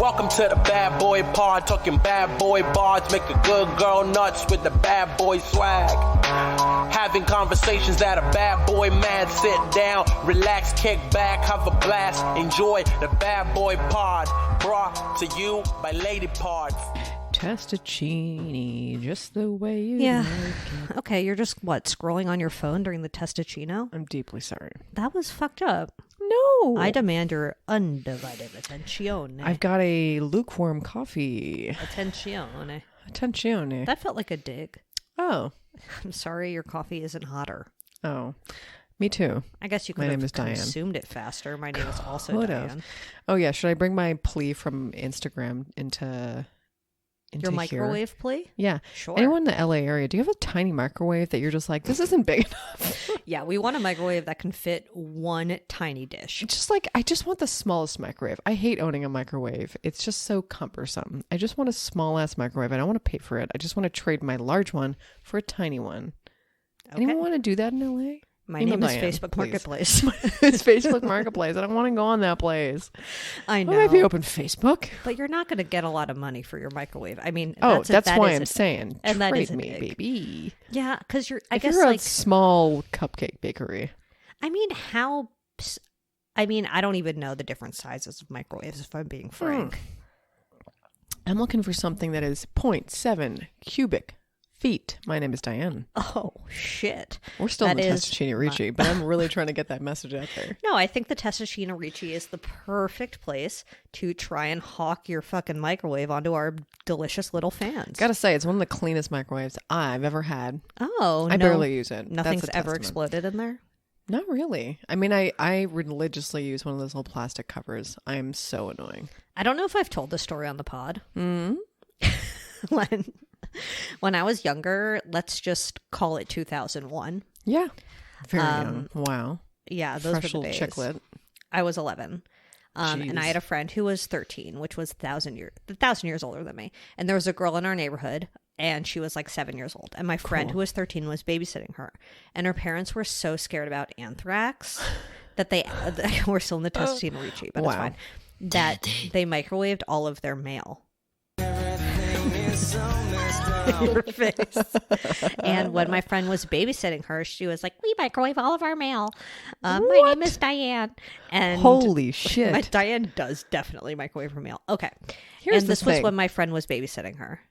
Welcome to the bad boy pod, talking bad boy bars, make a good girl nuts with the bad boy swag. Having conversations that a bad boy man, sit down, relax, kick back, have a blast, enjoy the bad boy pod, brought to you by Lady Pods. Testacini, just the way you Yeah. like it. Okay, you're just, scrolling on your phone during the testacino? I'm deeply sorry. That was fucked up. No. I demand your undivided attention. I've got a lukewarm coffee. Attenzione. Attenzione. That felt like a dig. Oh. I'm sorry your coffee isn't hotter. Oh. Me too. I guess you could My name have is Diane. consumed it faster. My name is also Could Diane. have. Oh yeah, should I bring my plea from Instagram into Your here? microwave plea? Yeah. Sure. Anyone in the LA area, do you have a tiny microwave that you're just like, this isn't big enough? Yeah, we want a microwave that can fit one tiny dish. Just like, I just want the smallest microwave. I hate owning a microwave. It's just so cumbersome. I just want a small ass microwave. I don't want to pay for it. I just want to trade my large one for a tiny one. Okay. Anyone want to do that in LA? My Email name is Diane, Facebook please. Marketplace. It's Facebook Marketplace. I don't want to go on that place. I know. Well, maybe open Facebook. But you're not going to get a lot of money for your microwave. I mean, That's that why is I'm saying and that trade is a me, dig. baby. Yeah, because you're, I If guess, you're a like, small cupcake bakery. I mean, I don't even know the different sizes of microwaves, if I'm being frank. I'm looking for something that is 0.7 cubic feet. My name is Diane. Oh, shit. We're still in That the is Testacini Ricci, but I'm really trying to get that message out there. No, I think the Testacino Ricci is the perfect place to try and hawk your fucking microwave onto our delicious little fans. Gotta say, it's one of the cleanest microwaves I've ever had. Oh, I no, barely use it. Nothing's That's a ever testament. exploded in there? Not really. I mean, I religiously use one of those little plastic covers. I am so annoying. I don't know if I've told this story on the pod. Mm-hmm. When I was younger, let's just call it 2001. Yeah. Very young. Wow. Yeah, those Fresh were the little days. chiclet. I was 11. And I Jeez. had a friend who was 13, which was 1,000 years older than me. And there was a girl in our neighborhood, and she was like 7 years old. And my friend who was 13 was babysitting her. And her parents were so scared about anthrax that they were still in the Testacino Ricci, but it's Wow. fine. That they microwaved all of their mail. Your face. And when my friend was babysitting her, she was like, "We microwave all of our mail. My name is Diane." And Holy shit. Diane does definitely microwave her mail. Okay. Here's and the this was thing. when my friend was babysitting her.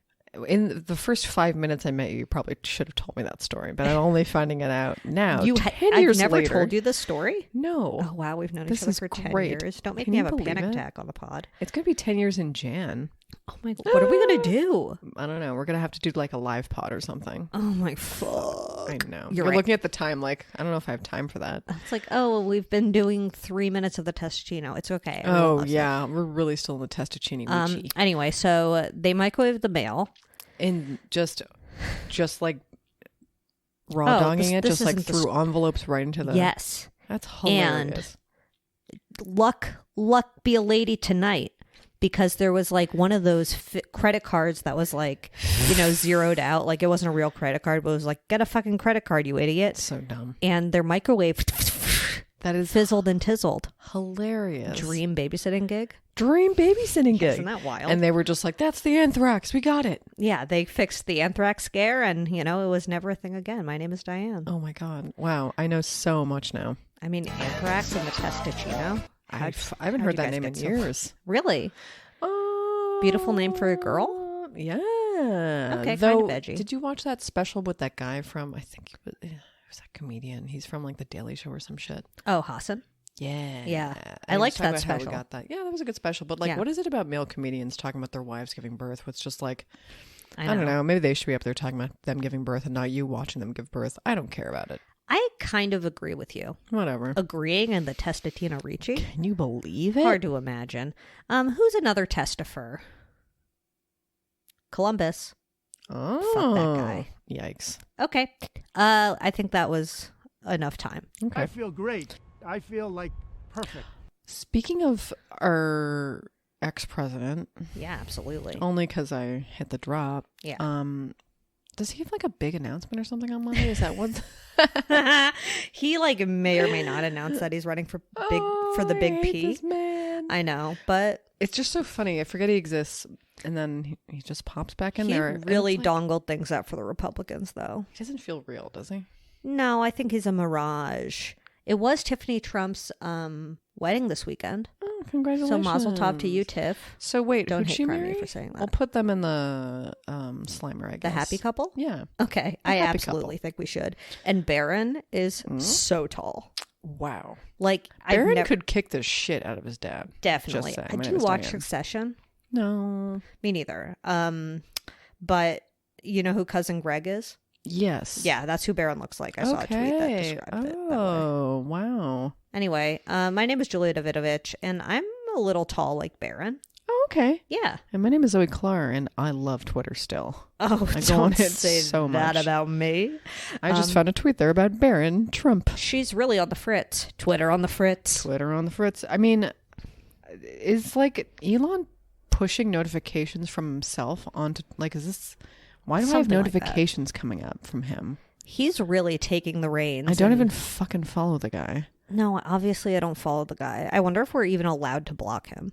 In the first 5 minutes I met you, you probably should have told me that story, but I'm only finding it out now. 10 years I've never later. told you this story? No. Oh, wow. We've known This each other is for 10 great. years. Don't make Can me you have a believe panic it? attack on the pod. It's going to be 10 years in Jan. Oh, my God. What are we going to do? I don't know. We're going to have to do like a live pod or something. Oh, my fuck. I know. You're You're right. looking at the time like, I don't know if I have time for that. It's like, oh, well, we've been doing 3 minutes of the Testacino. It's okay. Everyone Oh, loves it. yeah. We're really still in the Testacini Ricci. Anyway, so they microwaved the mail. And just like raw dogging it, this just like isn't the through envelopes right into the... Yes. That's hilarious. Luck be a lady tonight, because there was like one of those credit cards that was like, zeroed out. Like it wasn't a real credit card, but it was like, get a fucking credit card, you idiot. So dumb. And their microwave That is fizzled and tizzled. hilarious. Dream babysitting gig. Dream babysitting gig. Isn't that wild? And they were just like, that's the anthrax. We got it. Yeah, they fixed the anthrax scare, and it was never a thing again. My name is Diane. Oh my God. Wow. I know so much now. I mean, anthrax and the Testacino. I haven't heard that name in years. Really? Beautiful name for a girl? Yeah. Okay, Though, kind of edgy. did you watch that special with that guy from, I think it was that comedian. He's from like The Daily Show or some shit. Oh, Hassan? Yeah. Yeah. And I he was liked talking that about how we special. got that. Yeah, that was a good special. But like, Yeah. what is it about male comedians talking about their wives giving birth? It's just like, I don't know. Maybe they should be up there talking about them giving birth and not you watching them give birth. I don't care about it. I kind of agree with you. Whatever. Agreeing in the Testatina Ricci? Can you believe it? Hard to imagine. Who's another testifer? Columbus. Oh. Fuck that guy. Yikes. Okay. I think that was enough time. Okay. I feel great. I feel like perfect. Speaking of our ex-president, Yeah, absolutely. only because I hit the drop. Yeah. Does he have like a big announcement or something on Monday? Is that what? He may or may not announce that he's running for the big I hate P. this man. I know, but It's just so funny. I forget he exists, and then he just pops back in He there. really dongled things up for the Republicans, though. He doesn't feel real, does he? No, I think he's a mirage. It was Tiffany Trump's wedding this weekend. Oh, congratulations! So mazel tov to you, Tiff. So wait, Don't who'd hate she crime marry? me for saying that. I'll put them in the Slimer, I guess. The happy couple? Yeah. Okay, I happy absolutely think we should. And Barron is so tall. Wow. Like, Barron could kick the shit out of his dad. Definitely. Just saying. My Do name you is watch Diane. Succession? No. Me neither. But you know who Cousin Greg is? Yes. Yeah, that's who Barron looks like. I saw a tweet that described it that way. Oh, wow. Anyway, my name is Julia Davidovich, and I'm a little tall like Barron. Oh, okay. Yeah. And my name is Zoe Clark, and I love Twitter still. Oh, I go on don't it say so that much. about me. I just found a tweet there about Barron Trump. She's really on the fritz. Twitter on the fritz. Twitter on the fritz. I mean, is like Elon pushing notifications from himself onto, like, is this, why do I have Something like that. notifications coming up from him? He's really taking the reins. I don't and- even fucking follow the guy. No, obviously I don't follow the guy. I wonder if we're even allowed to block him.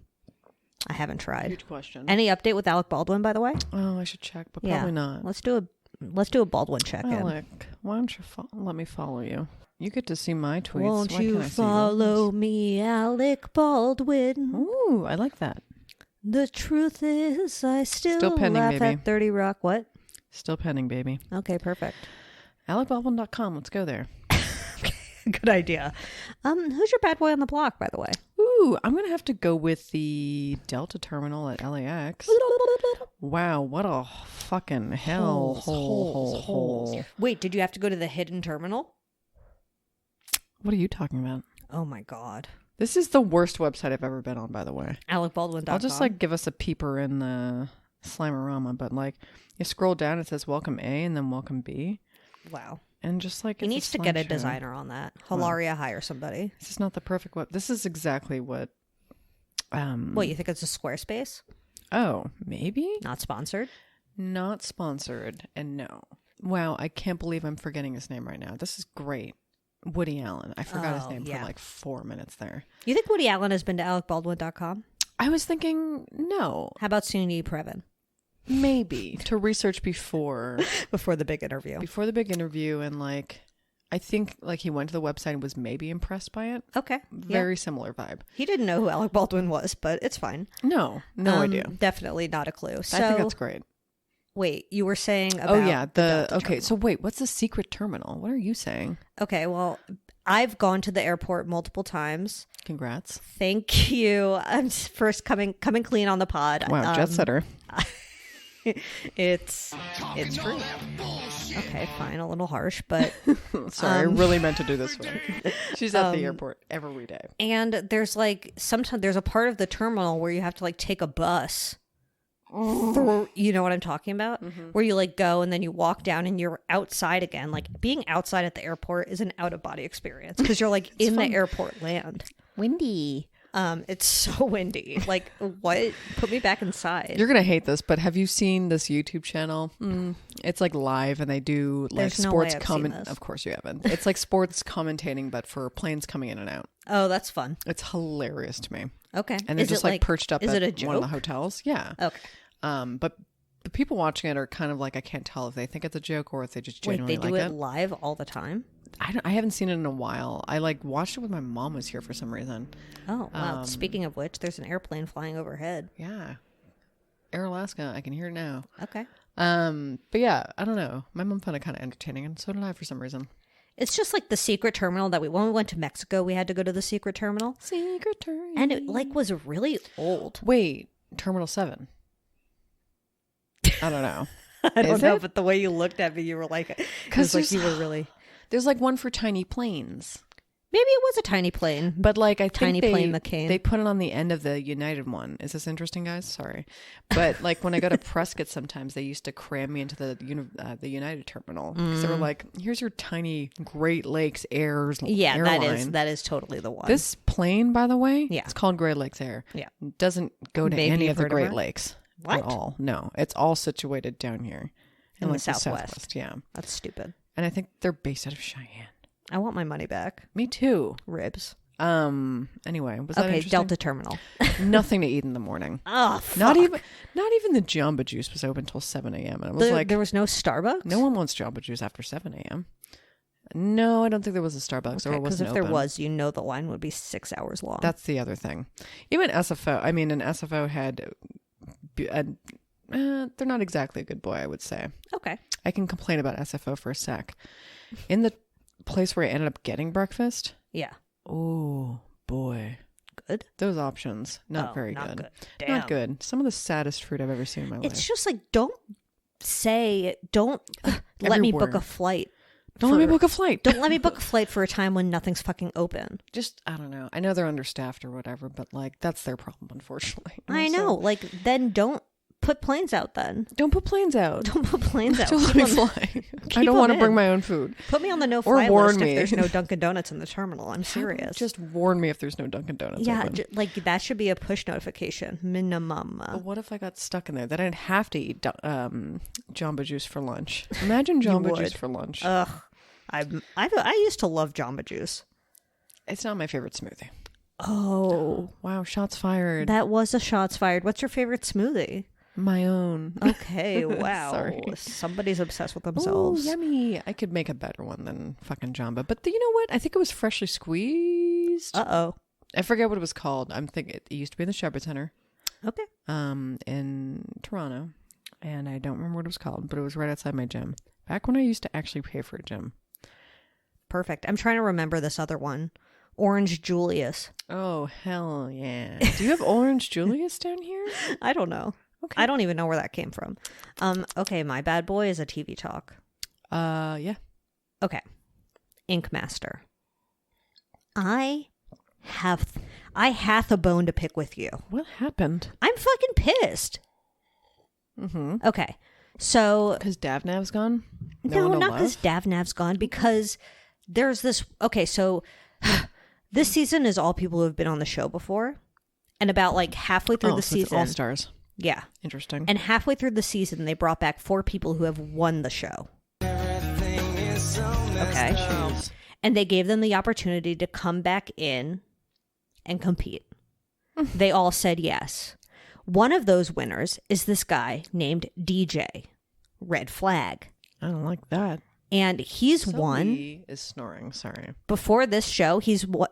I haven't tried. Huge question. Any update with Alec Baldwin, by the way? Oh, I should check, but Yeah. probably not. Let's do a Baldwin check-in. Alec, why don't you let me follow you? You get to see my tweets. Won't Why you can't I see follow yours? me, Alec Baldwin? Ooh, I like that. The truth is, I still pending, laugh baby. at 30 Rock. What? Still pending, baby. Okay, perfect. AlecBaldwin.com. Let's go there. Good idea. Who's your bad boy on the block, by the way? Ooh, I'm going to have to go with the Delta terminal at LAX. Wow, what a fucking hell hole. Wait, did you have to go to the hidden terminal? What are you talking about? Oh my god. This is the worst website I've ever been on, by the way. AlecBaldwin.com. I'll just like give us a peeper in the Slimerama, but like you scroll down, it says welcome A and then welcome B. Wow. And just like He it's needs a to get a slideshow. designer on that. Hilaria, hire somebody. This is not the perfect web. This is exactly what. What, you think it's a Squarespace? Oh, maybe Not sponsored? not sponsored, and no. Wow, I can't believe I'm forgetting his name right now. This is great. Woody Allen. I forgot his Oh, name yeah. for like 4 minutes there. You think Woody Allen has been to AlecBaldwin.com? I was thinking no, How about Suni Previn? maybe to research before Before the big interview. the big interview, and like I think like he went to the website and was maybe impressed by it. Okay. Very similar vibe. He didn't know who Alec Baldwin was, but it's fine. No idea. Definitely not a clue. So, I think that's great. wait, you were saying about Oh yeah, the Delta okay. terminal. So wait, what's the secret terminal? What are you saying? Okay, well, I've gone to the airport multiple times. Congrats! Thank you. I'm first coming clean on the pod. Wow, jet setter. It's free. Okay, fine, a little harsh, but Sorry, I really meant to do this one. She's at the airport every day. and there's like sometimes there's a part of the terminal where you have to like take a bus. Through, you know what I'm talking about? Where you like go and then you walk down and you're outside again. Like being outside at the airport is an out of body experience because you're like in the airport land. Windy. It's so windy. Like what? Put me back inside. You're gonna hate this, but have you seen this YouTube channel? It's like live, and they do like There's no way sports I've seen comment. this. Of course, you haven't. It's like sports commentating, but for planes coming in and out. Oh, that's fun. It's hilarious to me. Okay. And they're Is just it like perched up is at it a one of the joke? hotels. Yeah. Okay. But the people watching it are kind of like, I can't tell if they think it's a joke or if they just Wait, genuinely they do like it it. live all the time? I haven't seen it in a while. I like watched it when my mom was here for some reason. Oh, wow. Speaking of which, there's an airplane flying overhead. Yeah. Air Alaska, I can hear it now. Okay. But yeah, I don't know. My mom found it kind of entertaining, and so did I for some reason. It's just like the secret terminal that when we went to Mexico, we had to go to the secret terminal. Secret terminal. And it like was really old. Wait, Terminal 7. I don't know. I don't Is know, it? but the way you looked at me, you were like, it 'Cause was like there's- you were really. There's like one for tiny planes. Maybe it was a tiny plane. But like I think Tiny plane McCain. they put it on the end of the United one. Is this interesting, guys? Sorry, but like when I go to Prescott, sometimes they used to cram me into the United terminal because they were like, "Here's your tiny Great Lakes Airs Yeah, airline." that is totally the one. This plane, by the way, Yeah. it's called Great Lakes Air. Yeah. It doesn't go to Maybe any you've of the heard of Great her? Lakes What? at all. No, it's all situated down here In the like Southwest. Yeah, That's stupid. and I think they're based out of Cheyenne. I want my money back. Me too. Ribs. Anyway, was that Okay, interesting? Delta Terminal. Nothing to eat in the morning. Oh, fuck. Not even the Jamba Juice was open until 7 a.m. And I was like, there was no Starbucks? no one wants Jamba Juice after 7 a.m. No, I don't think there was a Starbucks, or it Because wasn't if there open. was, the line would be 6 hours long. That's the other thing. Even SFO, an SFO had, they're not exactly a good boy, I would say. okay. I can complain about SFO for a sec. In the place where I ended up getting breakfast, Yeah. oh boy, Good. those options, not very not good. good. Damn. Not good. Some of the saddest food I've ever seen in my life. It's just like, don't let me book Everywhere. a flight. Don't let me book a flight. Don't let me book a flight for a time when nothing's fucking open. Just, I don't know. I know they're understaffed or whatever, but like that's their problem, unfortunately. I So, know. Like, then don't put planes out then. don't put planes out. Don't put planes out. Don't let me fly. I don't want to bring my own food. Put me on the Or no-fly warn list me. if there's no Dunkin' Donuts in the terminal. I'm serious. Just warn me if there's no Dunkin' Donuts. yeah, open. like that should be a push notification minimum. But what if I got stuck in there? Then I'd have to eat Jamba Juice for lunch. Imagine Jamba would. Juice for lunch. Ugh, I used to love Jamba Juice. It's not my favorite smoothie. Oh, Wow, shots fired. that was a shots fired. What's your favorite smoothie? My own. Okay, wow. Sorry. Somebody's obsessed with Oh, themselves. yummy. I could make a better one than fucking Jamba. But you know what? I think it was freshly squeezed. Uh-oh. I forget what it was called. I'm thinking it used to be in the Shepherd Center Okay. in Toronto. And I don't remember what it was called, but it was right outside my gym. Back when I used to actually pay for a gym. Perfect. I'm trying to remember this other one. Orange Julius. Oh, hell yeah. Do you have Orange Julius down here? I don't know. Okay. I don't even know where that came from. Okay, my bad boy is a TV talk. Yeah. Okay. Ink Master. I hath a bone to pick with you. What happened? I'm fucking pissed. Mm-hmm. Okay. So Because Davnav's gone? no, one to not love? because Davnav's gone, because there's this. Okay, so this season is all people who have been on the show before, and about like halfway through the so it's season, All Stars. yeah, Interesting. and halfway through the season, they brought back 4 people who have won the show. Okay, and they gave them the opportunity to come back in and compete. They all said yes. One of those winners is this guy named DJ. Red flag. I don't like that. And he's won. Somebody is snoring. Sorry. Before this show,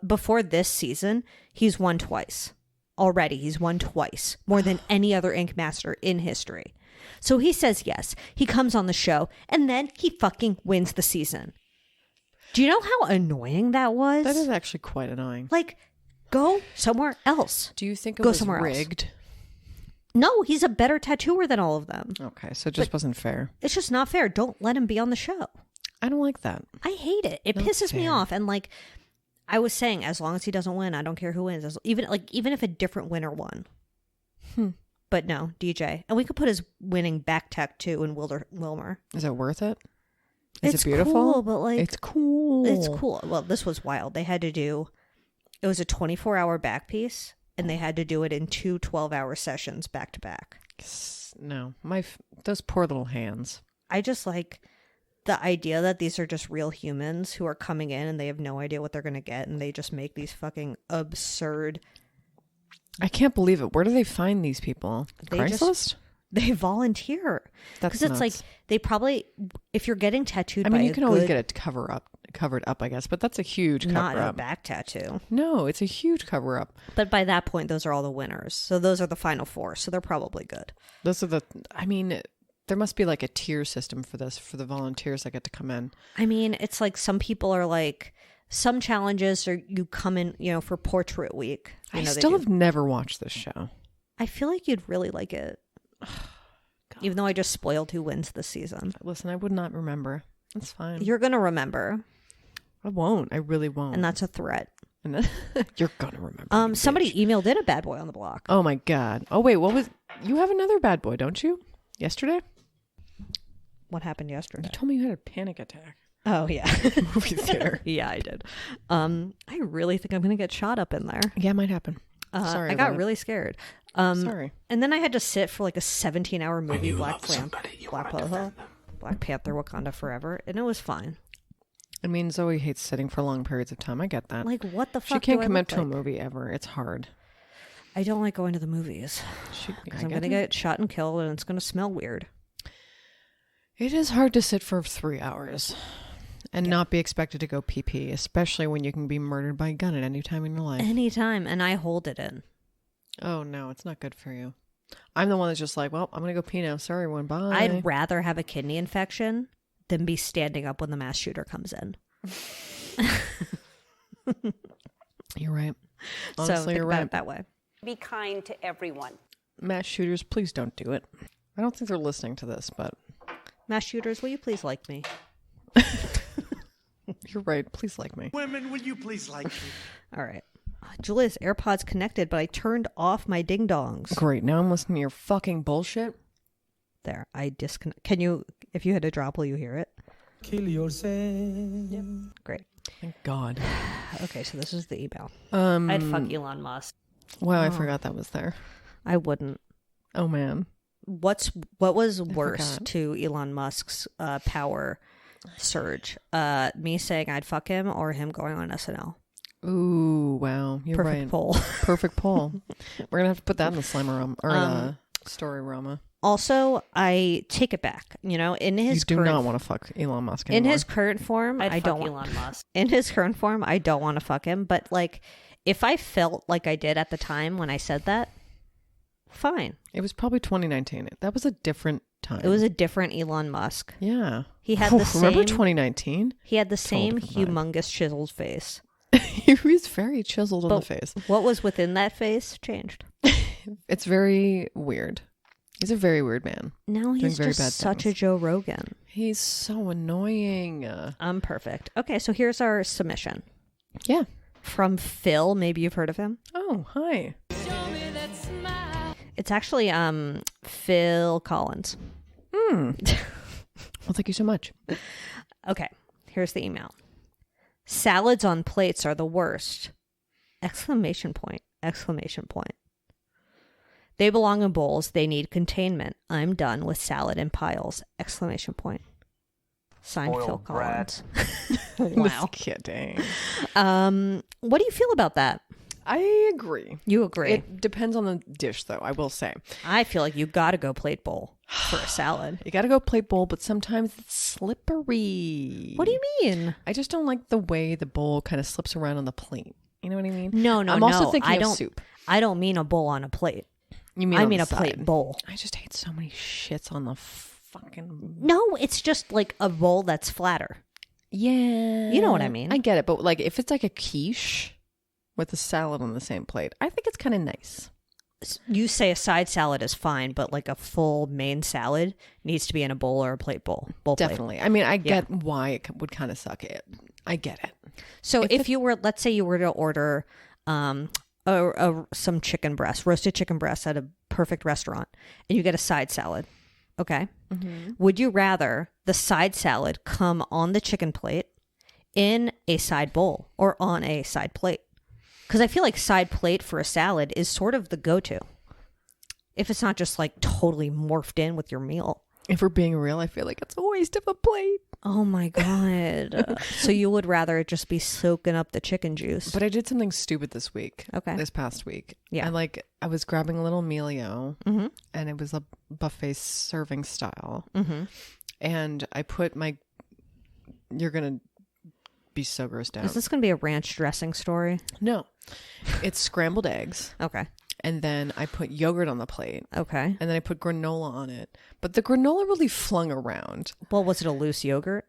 before this season, he's won twice. Already, he's won twice. More than any other Ink Master in history. So he says yes. He comes on the show, and then he fucking wins the season. Do you know how annoying that was? That is actually quite annoying. Like, go somewhere else. Do you think it Go was somewhere else. rigged? No, he's a better tattooer than all of them. Okay, so it just wasn't fair. It's just not fair. Don't let him be on the show. I don't like that. I hate it. It Not pisses me fair. off. And like I was saying, as long as he doesn't win, I don't care who wins. Even if a different winner won. But no, DJ. And we could put his winning back tattoo in Wilmer. Is it worth it? Is It's it beautiful? cool, but like it's cool. It's cool. Well, this was wild. They had to do it was a 24-hour back piece, and they had to do it in 2 12-hour sessions back to back. No, those poor little hands. I just like the idea that these are just real humans who are coming in and they have no idea what they're going to get, and they just make these fucking absurd. I can't believe it. Where do they find these people? They Craigslist? They volunteer. That's Because it's like nuts. they probably, if you're getting tattooed, I mean, by you a can always good- get it covered up, I guess, but that's a huge not cover a up. back tattoo. No, it's a huge cover up. But by that point, those are all the winners. So those are the final 4. So they're probably good. Those are I mean, there must be like a tier system for this, for the volunteers that get to come in. I mean, it's like some people are like, some challenges are you come in, for Portrait Week. I they still do. have never watched this show. I feel like you'd really like it. Even though I just spoiled who wins this season. Listen, I would not remember. That's fine. You're going to remember. I won't. I really won't. And that's a threat. And then, you're gonna remember. you Somebody bitch. emailed in a bad boy on the block. Oh my god. Oh wait, what was? You have another bad boy, don't you? Yesterday, What happened yesterday? you told me you had a panic attack. Oh, yeah. Movie theater. Yeah, I did. I really think I'm going to get shot up in there. Yeah, it might happen. Sorry, I got about it. really scared. Sorry. And then I had to sit for like a 17-hour movie, Black Panther, Wakanda Forever, and it was fine. I mean, Zoe hates sitting for long periods of time. I get that. Like, what the She fuck? can't do I commit look to a like? movie ever. It's hard. I don't like going to the movies. I'm going to get shot and killed, and it's going to smell weird. It is hard to sit for 3 hours and not be expected to go pee-pee, especially when you can be murdered by a gun at any time in your life. Anytime, and I hold it in. Oh, no, it's not good for you. I'm the one that's just like, well, I'm going to go pee now. Sorry, everyone. Bye. I'd rather have a kidney infection than be standing up when the mass shooter comes in. You're right. So Honestly, think you're about right. it that way. Be kind to everyone. Mass shooters, please don't do it. I don't think they're listening to this, but Mass shooters, will you please like me? you're right. Please like me. Women, will you please like me? All right. Julia's AirPods connected, but I turned off my ding dongs. Great. Now I'm listening to your fucking bullshit. There, I disconnect. Can you, if you hit a drop, will you hear it? Kill yourself. Yep. Great. Thank God. Okay, so this is the email. I'd fuck Elon Musk. Wow, I forgot that was there. I wouldn't. Oh, man. What was worse forgot. to Elon Musk's power surge? Me saying I'd fuck him, or him going on SNL? Ooh, wow. You're Perfect right. poll. Perfect poll. We're going to have to put that in the Slimer-Rama, or the Story-Rama. Also, I take it back. You know, in his You do current, not want to fuck Elon Musk in anymore. his current form, I'd I fuck don't Elon want. Musk. In his current form, I don't want to fuck him. But like, if I felt like I did at the time when I said that, fine. It was probably 2019. That was a different time. It was a different Elon Musk. Yeah. He had the Remember same- 2019? He had the same different vibe. humongous chiseled face. He was very chiseled on But the face. what was within that face changed. It's very weird. He's a very weird man. Now he's very just bad such a things. Joe Rogan. He's so annoying. I'm perfect. Okay, so here's our submission Yeah. from Phil. Maybe you've heard of him. Oh, hi. It's actually Phil Collins. Well, thank you so much. Okay, here's the email. Salads on plates are the worst. Exclamation point. Exclamation point. They belong in bowls. They need containment. I'm done with salad in piles. Exclamation point. Signed Phil Collins. Wow. Just kidding. What do you feel about that? I agree. You agree? It depends on the dish, though, I will say. I feel like you gotta go plate bowl for a salad. You got to go plate bowl, but sometimes it's slippery. What do you mean? I just don't like the way the bowl kind of slips around on the plate. You know what I mean? No, I'm also thinking I of don't, soup. I don't mean a bowl on a plate. You mean I on mean the a plate side. bowl. I just hate so many shits on the fucking... No, it's just like a bowl that's flatter. Yeah. You know what I mean. I get it, but like if it's like a quiche with a salad on the same plate, I think it's kind of nice. You say a side salad is fine, but like a full main salad needs to be in a bowl or a plate bowl. Bowl plate. Definitely. I mean, I get why it would kind of suck. I get it. So if you were, let's say you were to order some chicken breast, roasted chicken breast at a perfect restaurant, and you get a side salad, okay? Mm-hmm. Would you rather the side salad come on the chicken plate, in a side bowl, or on a side plate? Because I feel like side plate for a salad is sort of the go-to. If it's not just like totally morphed in with your meal. If we're being real, I feel like it's a waste of a plate. Oh my God. So you would rather it just be soaking up the chicken juice. But I did something stupid this week. Okay. This past week. Yeah. I was grabbing a little mealio, Mm-hmm. and it was a buffet serving style. Mm-hmm. And I put my... You're going to be so grossed out. Is this going to be a ranch dressing story? No. It's scrambled eggs. Okay. And then I put yogurt on the plate. Okay. And then I put granola on it. But the granola really flung around. Well, was it a loose yogurt?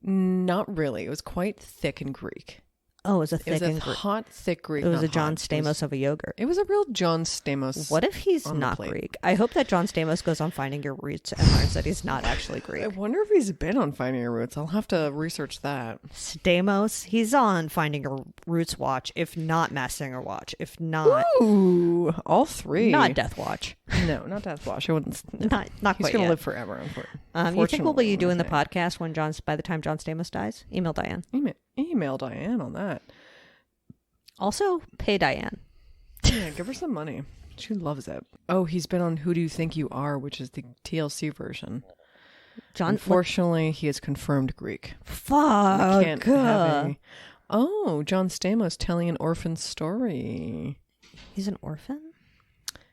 Not really. It was quite thick and Greek. Oh, it was a It thick was a and hot, thick Greek. It was not a John hot. It was- Stamos of a yogurt. It was a real John Stamos. What if he's on the not plate. Greek? I hope that John Stamos goes on Finding Your Roots and learns that he's not actually I Greek. wonder if he's been on Finding Your Roots. I'll have to research that. Stamos, he's on Finding Your Roots watch, if not Masked Singer watch, if not Ooh, all three. not Death Watch. No, not Death Watch. I wouldn't. Not He's quite going to yet. live forever. You think we'll be doing the podcast? podcast when by the time John Stamos dies? Email Diane. Email Diane on that. Also, pay Diane. Yeah, give her some money. She loves it. Oh, he's been on Who Do You Think You Are, which is the TLC version. John. Unfortunately, he is confirmed Greek. Fuck. Can't have a... Oh, John Stamos telling an orphan story. He's an orphan?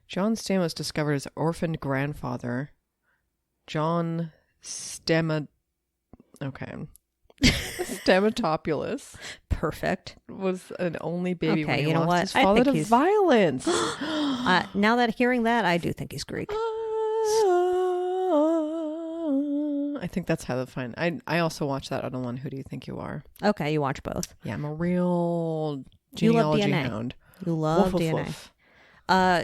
John Stamos discovered his orphaned grandfather, John Stamatopoulos, Perfect. was an only baby Okay, when he you know lost what? his I father think to he's- violence. Now that hearing that, I do think he's Greek. I think that's how they find. I also watched that other one. Who do you think you are? Okay, you watch both. Yeah, I'm a real You love genealogy DNA. hound. You love Woof, woof, DNA. woof.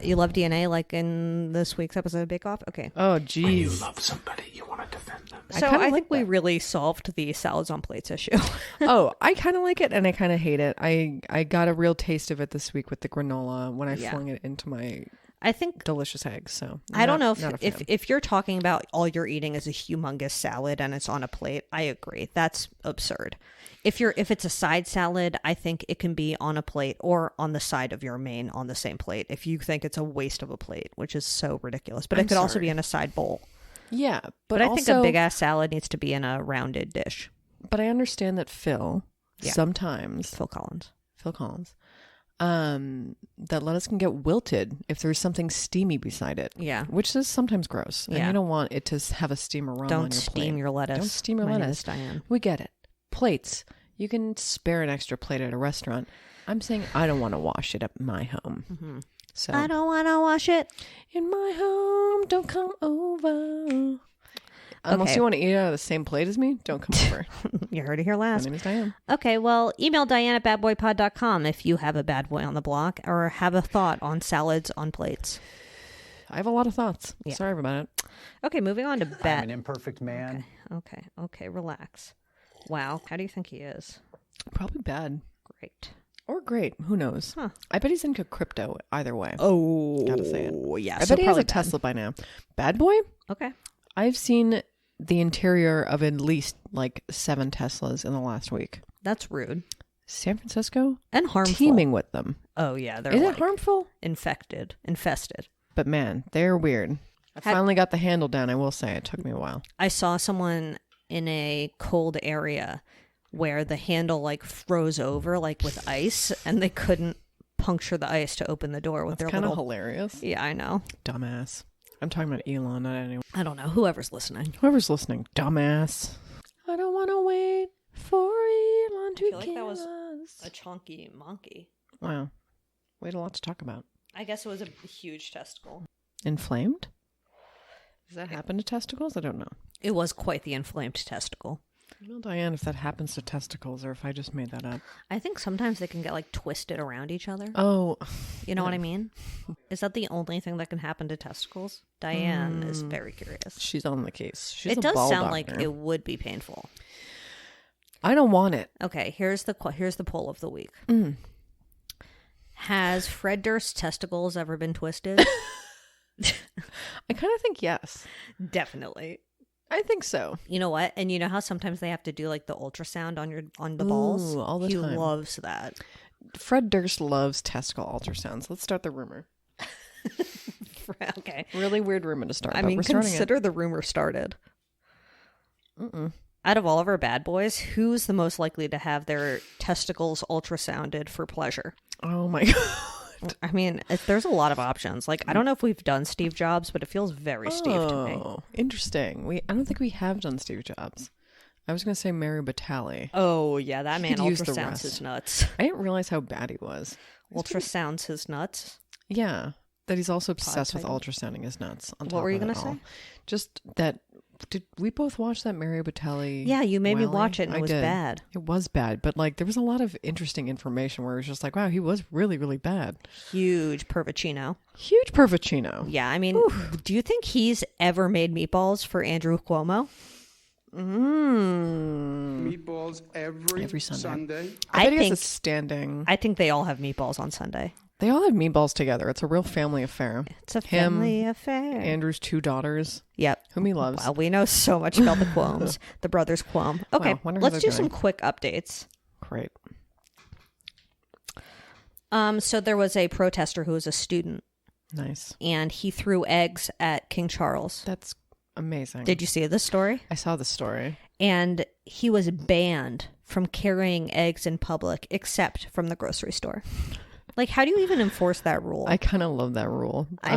You love DNA like in this week's episode of Bake Off? Okay. Oh, geez. love somebody, you want to defend them. So kinda I like think we that. really solved the salads on plates issue. Oh, I kind of like it and I kind of hate it. I got a real taste of it this week with the granola when I flung it into my I think delicious eggs. So I don't know not a if fan. if you're talking about all you're eating is a humongous salad and it's on a plate, I agree. That's absurd. If it's a side salad, I think it can be on a plate or on the side of your main on the same plate. If you think it's a waste of a plate, which is so ridiculous, but it could also be in a side bowl. Yeah, But I think a big ass salad needs to be in a rounded dish. But I understand that Phil sometimes Phil Collins. that lettuce can get wilted if there's something steamy beside it. Yeah. Which is sometimes gross. And Yeah. you don't want it to have a steam aroma on Don't your steam plate. your lettuce. Don't steam your My name lettuce. is Diane. We get it. Plates. You can spare an extra plate at a restaurant. I'm saying I don't want to wash it at my home. Mm-hmm. So I don't want to wash it. in my home, don't come over. Unless Okay. you want to eat out of the same plate as me, don't come over. You heard it here My last. name is Diane. Okay, well, email Diane at badboypod.com if you have a bad boy on the block or have a thought on salads on plates. I have a lot of thoughts. Yeah. Sorry about it. Okay, moving on to I'm an bad. imperfect man. Okay, relax. Wow, how do you think he is? Probably bad. Great. Or great. Who knows? Huh. I bet he's into crypto either way. Oh, Gotta say it. yeah. I bet he has a Tesla by now. Bad boy? Okay. I've seen the interior of at least like 7 Teslas in the last week. That's rude. San Francisco? And harmful. Teeming with them. Oh, yeah. They're Is like it harmful? infested. But man, they're weird. I finally got the handle down, I will say. It took me a while. I saw someone in a cold area where the handle like froze over like with ice and they couldn't puncture the ice to open the door with It's their kind of little... hilarious. Yeah, I know. Dumbass. I'm talking about Elon, not anyone. I don't know. Whoever's listening. Whoever's listening, dumbass. I don't want to wait for Elon to feel like kill that was us. A chunky monkey. Wow. We had a lot to talk about. I guess it was a huge testicle. Inflamed? Does that happen to testicles? I don't know. It was quite the inflamed testicle. Well, Diane, if that happens to testicles or if I just made that up. I think sometimes they can get like twisted around each other. Oh. You know what I mean? Is that the only thing that can happen to testicles? Diane is very curious. She's on the case. She's It a does ball sound like doctor. it would be painful. I don't want it. Okay, here's the poll of the week. Has Fred Durst's testicles ever been twisted? I kind of think yes. Definitely. I think so. You know what? And you know how sometimes they have to do like the ultrasound on the balls? Ooh, all the he time. loves that. Fred Durst loves testicle ultrasounds. Let's start the rumor. Okay. Really weird rumor to start. I but mean, we're starting consider the rumor started. Out of all of our bad boys, who's the most likely to have their testicles ultrasounded for pleasure? it. Oh my god. I mean, there's a lot of options. Like, I don't know if we've done Steve Jobs, but it feels very Steve to me. Oh, interesting. I don't think we have done Steve Jobs. I was going to say Mary Batali. Oh, yeah, that man could use the ultrasounds rest. his nuts. I didn't realize how bad he was. Ultrasounds his nuts? Yeah, that he's also obsessed with title. ultrasounding his nuts. On What top were you of it gonna all. say? Just that. Did we both watch that Mary Batali? Yeah, you made me Wally? watch it and it I was did. bad. It was bad, but like there was a lot of interesting information where it was just like, wow, he was really, really bad. Huge pervicino. Huge perfecino. Yeah, I mean, do you think he's ever made meatballs for Andrew Cuomo? Meatballs every Sunday. Sunday. I bet he think has a standing. I think they all have meatballs on Sunday. They all have meatballs together. It's a real family affair. It's a Him, family affair. Andrew's 2 daughters, Yep. whom he loves. Well, we know so much about the Cuoms, the brothers Cuom. Okay, Wow, wonder how let's they're do some doing. quick updates. Great. So there was a protester who was a student, Nice. and he threw eggs at King Charles. That's Amazing. Did you see this story? I saw the story. And he was banned from carrying eggs in public except from the grocery store. Like, how do you even enforce that rule? I kind of love that rule. I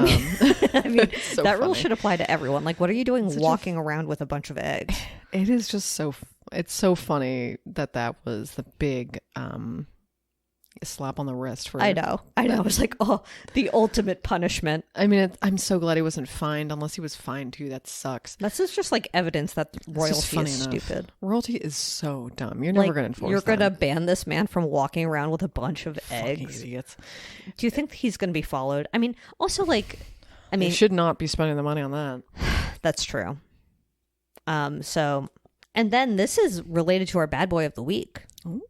mean, so that rule funny. should apply to everyone. Like, what are you doing walking around with a bunch of eggs? It is just so. It's so funny that was the big slap on the wrist for. I know. It's like, oh, the ultimate punishment. I mean, I'm so glad he wasn't fined. Unless he was fined too, that sucks. This is just like evidence that royalty funny is enough. stupid. Royalty is so dumb. You're never going to enforce. You're going to that. ban this man from walking around with a bunch of Fucking eggs. idiots. Do you think he's going to be followed? I mean, also like, They should not be spending the money on that. that's true. So, and then this is related to our bad boy of the week. Ooh.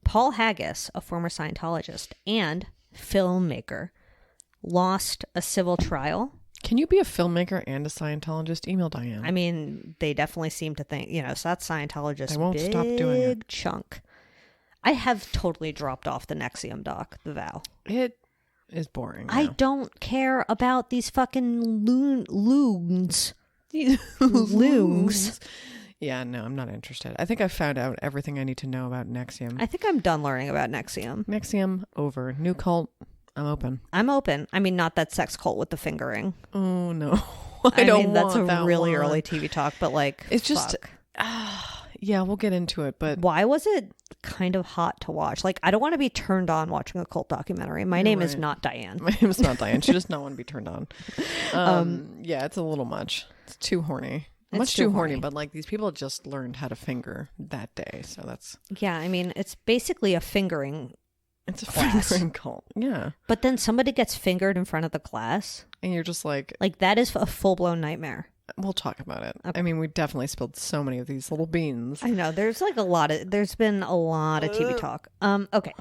Paul Haggis, a former Scientologist and filmmaker, lost a civil trial. Can you be a filmmaker and a Scientologist? Email Diane. I mean, they definitely seem to think, so that's Scientologist. They won't stop doing it. Big chunk. I have totally dropped off the Nexium doc, The Vow. It is boring. I now. don't care about these fucking loons. Loons. Yeah, no, I'm not interested. I think I found out everything I need to know about Nexium. I think I'm done learning about Nexium. Nexium, over. New cult, I'm open. I'm open. I mean, not that sex cult with the fingering. Oh, no. I don't mean, that's want a that really one. early TV talk, but like, It's just, fuck. yeah, we'll get into it, but Why was it kind of hot to watch? Like, I don't want to be turned on watching a cult documentary. My name is right. not Diane. my name's not Diane. She does not want to be turned on. Yeah, it's a little much. It's too horny. It's Much too too horny, horny. but like these people just learned how to finger that day, so that's Yeah, I mean, it's basically a fingering, it's a Class. fingering cult. Yeah, but then somebody gets fingered in front of the class. and you're just like, Like, that is a full-blown nightmare. we'll talk about it. I mean, we definitely spilled so many of these little beans. I know. There's been a lot of TV talk. Okay.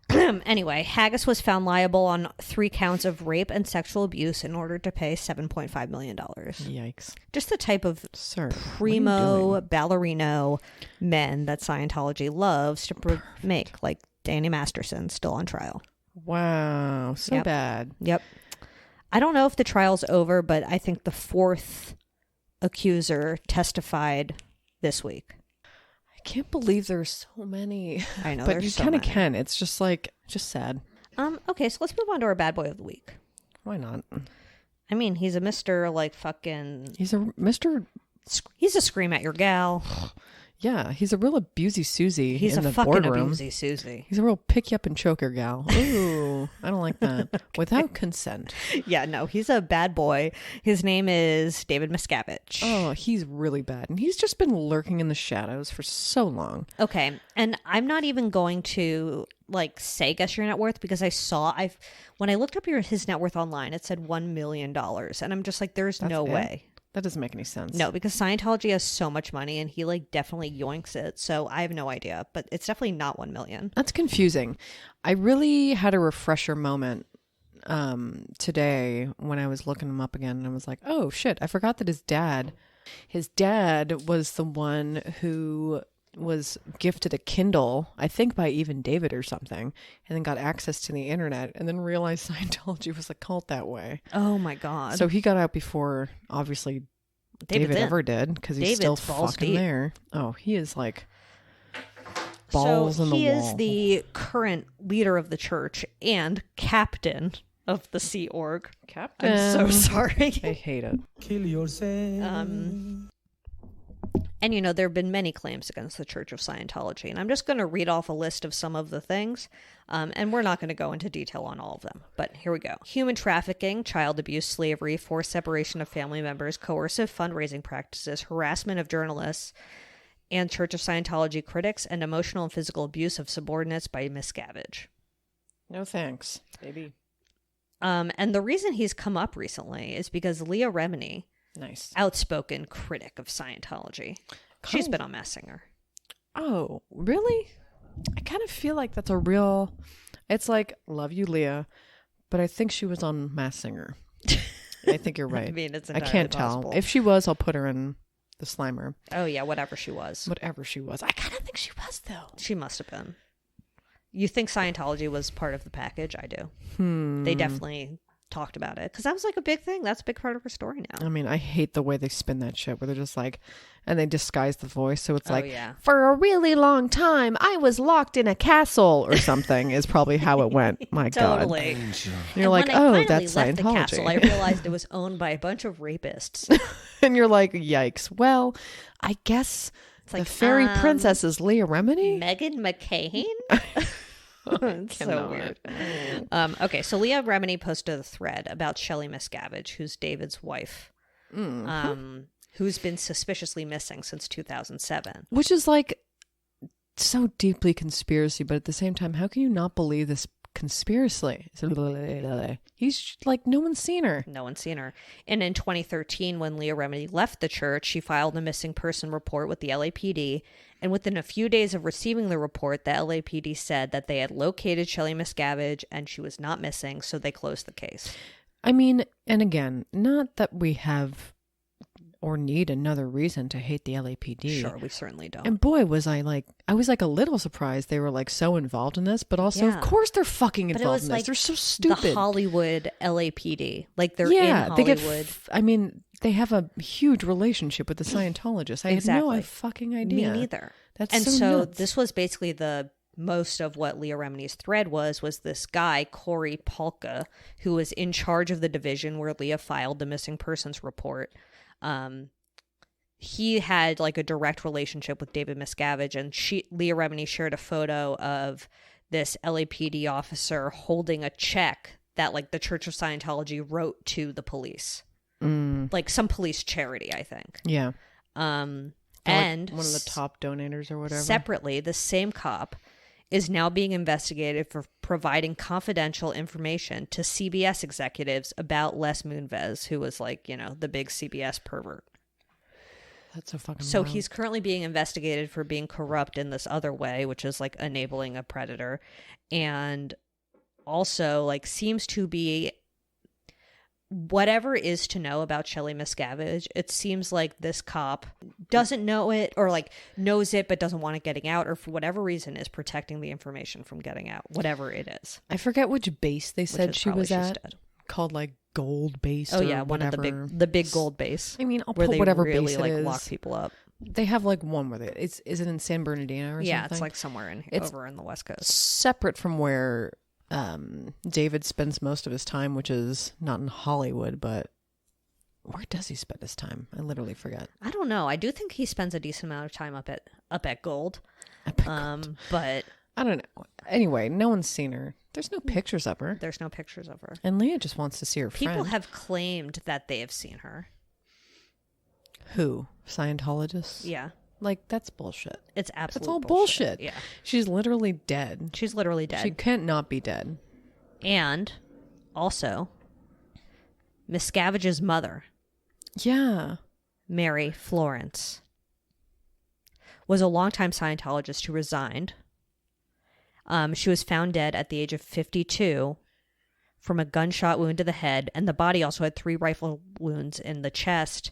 Anyway, Haggis was found liable on 3 counts of rape and sexual abuse in order to pay $7.5 million. Yikes, Just the type of sir! primo ballerino men that Scientology loves to make, like Danny Masterson, still on trial. Wow, so Yep. bad. Yep. I don't know if the trial's over, but I think the 4th accuser testified this week. I can't believe there's so many. I know, but there's you so kind of many. can. It's just like just sad. Okay, so let's move on to our bad boy of the week. Why not? I mean, he's a Mr. like fucking, He's a Mr. he's a scream at your gal. Yeah, he's a real abusey Susie. He's in a the fucking boardroom. abusey Susie. He's a real pick you up and choke her gal. Ooh, I don't like that. Without consent. Yeah, no, he's a bad boy. His name is David Miscavige. Oh, he's really bad. And he's just been lurking in the shadows for so long. Okay, and I'm not even going to like say guess your net worth because when I looked up his net worth online, it said $1 million, and I'm just like, there's That's no it? way. That doesn't make any sense. No, because Scientology has so much money, and he like definitely yoinks it. So I have no idea, but it's definitely not 1 million. That's confusing. I really had a refresher moment today when I was looking him up again, and I was like, oh shit, I forgot that his dad was the one who was gifted a Kindle, I think by even David or something, and then got access to the internet and then realized Scientology was a cult that way. Oh my god! So he got out before, obviously, David's David in. ever did, because he's David's still balls fucking deep. there. Oh, he is like balls in the wall. He is the current leader of the church and captain of the Sea Org. Captain. I'm so sorry. I hate it. And there have been many claims against the Church of Scientology, and I'm just going to read off a list of some of the things, and we're not going to go into detail on all of them, but here we go. Human trafficking, child abuse, slavery, forced separation of family members, coercive fundraising practices, harassment of journalists and Church of Scientology critics, and emotional and physical abuse of subordinates by Miscavige. No thanks, baby. And the reason he's come up recently is because Leah Remini, Nice. outspoken critic of Scientology, she's been on Masked Singer. Oh, really? I kind of feel like that's a real... It's like, love you, Leah, but I think she was on Masked Singer. I think you're right. I mean, it's I entirely can't possible. tell. If she was, I'll put her in the Slimer. Oh yeah, whatever she was. Whatever she was. I kind of think she was, though. She must have been. You think Scientology was part of the package? I do. They definitely talked about it because that was like a big thing. That's a big part of her story now. I mean, I hate the way they spin that shit where they're just like, and they disguise the voice. So it's like, yeah. for a really long time, I was locked in a castle or something is probably how it went. My Totally. God. And And you're like, when I oh, finally that's left the castle, I Scientology. realized it was owned by a bunch of rapists. And you're like, yikes. Well, I guess the like, fairy princess is Leah Remini. Megan McCain? It's so cannot. weird. Okay, so Leah Remini posted a thread about Shelley Miscavige, who's David's wife, who's been suspiciously missing since 2007. Which is like so deeply conspiracy, but at the same time, how can you not believe this conspiracy? He's like, no one's seen her. No one's seen her. And in 2013, when Leah Remini left the church, she filed a missing person report with the LAPD. And within a few days of receiving the report, the LAPD said that they had located Shelley Miscavige and she was not missing, so they closed the case. I mean, and again, not that we have or need another reason to hate the LAPD. Sure, we certainly don't. And boy, was I like a little surprised they were like so involved in this, but also, Yeah. of course, they're fucking But it involved was in this. like They're so stupid. the Hollywood LAPD. Like they're yeah, in they Hollywood. get. I mean, they have a huge relationship with the Scientologists. I had no Exactly. fucking idea. Me neither. That's and so so nuts. this was basically the most of what Leah Remini's thread was this guy, Corey Polka, who was in charge of the division where Leah filed the missing persons report. He had like a direct relationship with David Miscavige, and Leah Remini shared a photo of this LAPD officer holding a check that like the Church of Scientology wrote to the police. Like some police charity, I think. Yeah. And one of the top donators or whatever. separately, the same cop is now being investigated for providing confidential information to CBS executives about Les Moonves, who was like, the big CBS pervert. That's so fucking So wild. he's currently being investigated for being corrupt in this other way, which is like enabling a predator. And also like seems to be whatever is to know about Shelley Miscavige. It seems like this cop doesn't know it or like knows it, but doesn't want it getting out, or for whatever reason is protecting the information from getting out, whatever it is. I forget which base they Which said is she probably was she's at. dead. Called like Gold Base. Oh or yeah, one whatever. of the big gold base. I mean, I'll where put they whatever really base like it is. lock people up. They have like one where is it in San Bernardino or Yeah, something? it's like somewhere in It's over in the West Coast. separate from where David spends most of his time, which is not in Hollywood, but where does he spend his time? I literally forget. I don't know. I do think he spends a decent amount of time up at Gold. But I don't know. Anyway, no one's seen her. There's no pictures of her. there's no pictures of her. And Leah just wants to see her People friend. have claimed that they have seen her. Who? Scientologists? Yeah. Like, that's bullshit. It's absolute That's all bullshit. Yeah. She's literally dead. She's literally dead. She can't not be dead. And also, Miscavige's mother, Yeah. Mary Florence, was a longtime Scientologist who resigned. She was found dead at the age of 52 from a gunshot wound to the head, and the body also had 3 rifle wounds in the chest.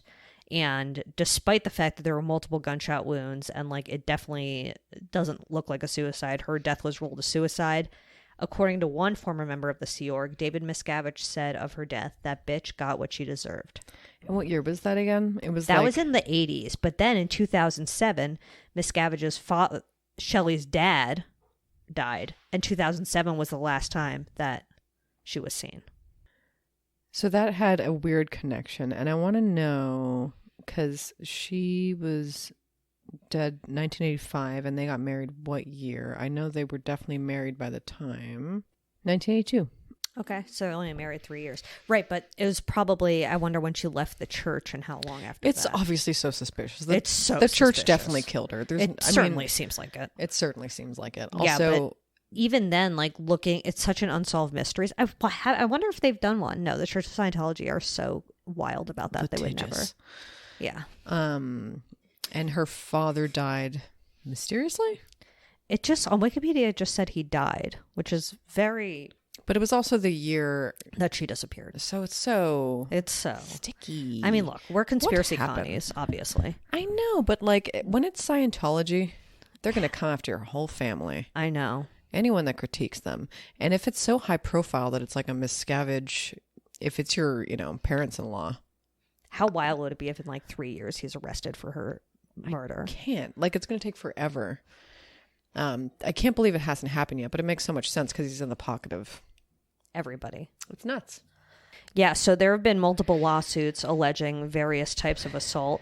And despite the fact that there were multiple gunshot wounds and like it definitely doesn't look like a suicide, her death was ruled a suicide. According to one former member of the Sea Org, David Miscavige said of her death, "That bitch got what she deserved." And what year was that again? It was That like, was in the 80s. But then in 2007, Miscavige's father, Shelley's dad, died. And 2007 was the last time that she was seen. So that had a weird connection. And I want to know, because she was dead 1985 and they got married what year? I know they were definitely married by the time. 1982. Okay, so only married 3 years. Right, but it was probably, I wonder when she left the church and how long after It's that. obviously so suspicious. It's so The church suspicious. definitely killed her. It certainly seems like it. It certainly seems like it. Yeah, Also, but even then, like looking, it's such an unsolved mystery. I wonder if they've done one. No, the Church of Scientology are so wild about that. They would never. litigious. Yeah. And her father died mysteriously? It just, on Wikipedia, it just said he died, which is very, But it was also the year, that she disappeared. so it's so It's so. sticky. I mean, look, we're conspiracy happened? colonies, obviously. I know, but like when it's Scientology, they're going to come after your whole family. I know. Anyone that critiques them. And if it's so high profile that it's like a Miscavige if it's your, parents-in-law. How wild would it be if in like 3 years he's arrested for her murder? Can't. Like, it's going to take forever. I can't believe it hasn't happened yet, but it makes so much sense because he's in the pocket of Everybody. It's nuts. Yeah, so there have been multiple lawsuits alleging various types of assault,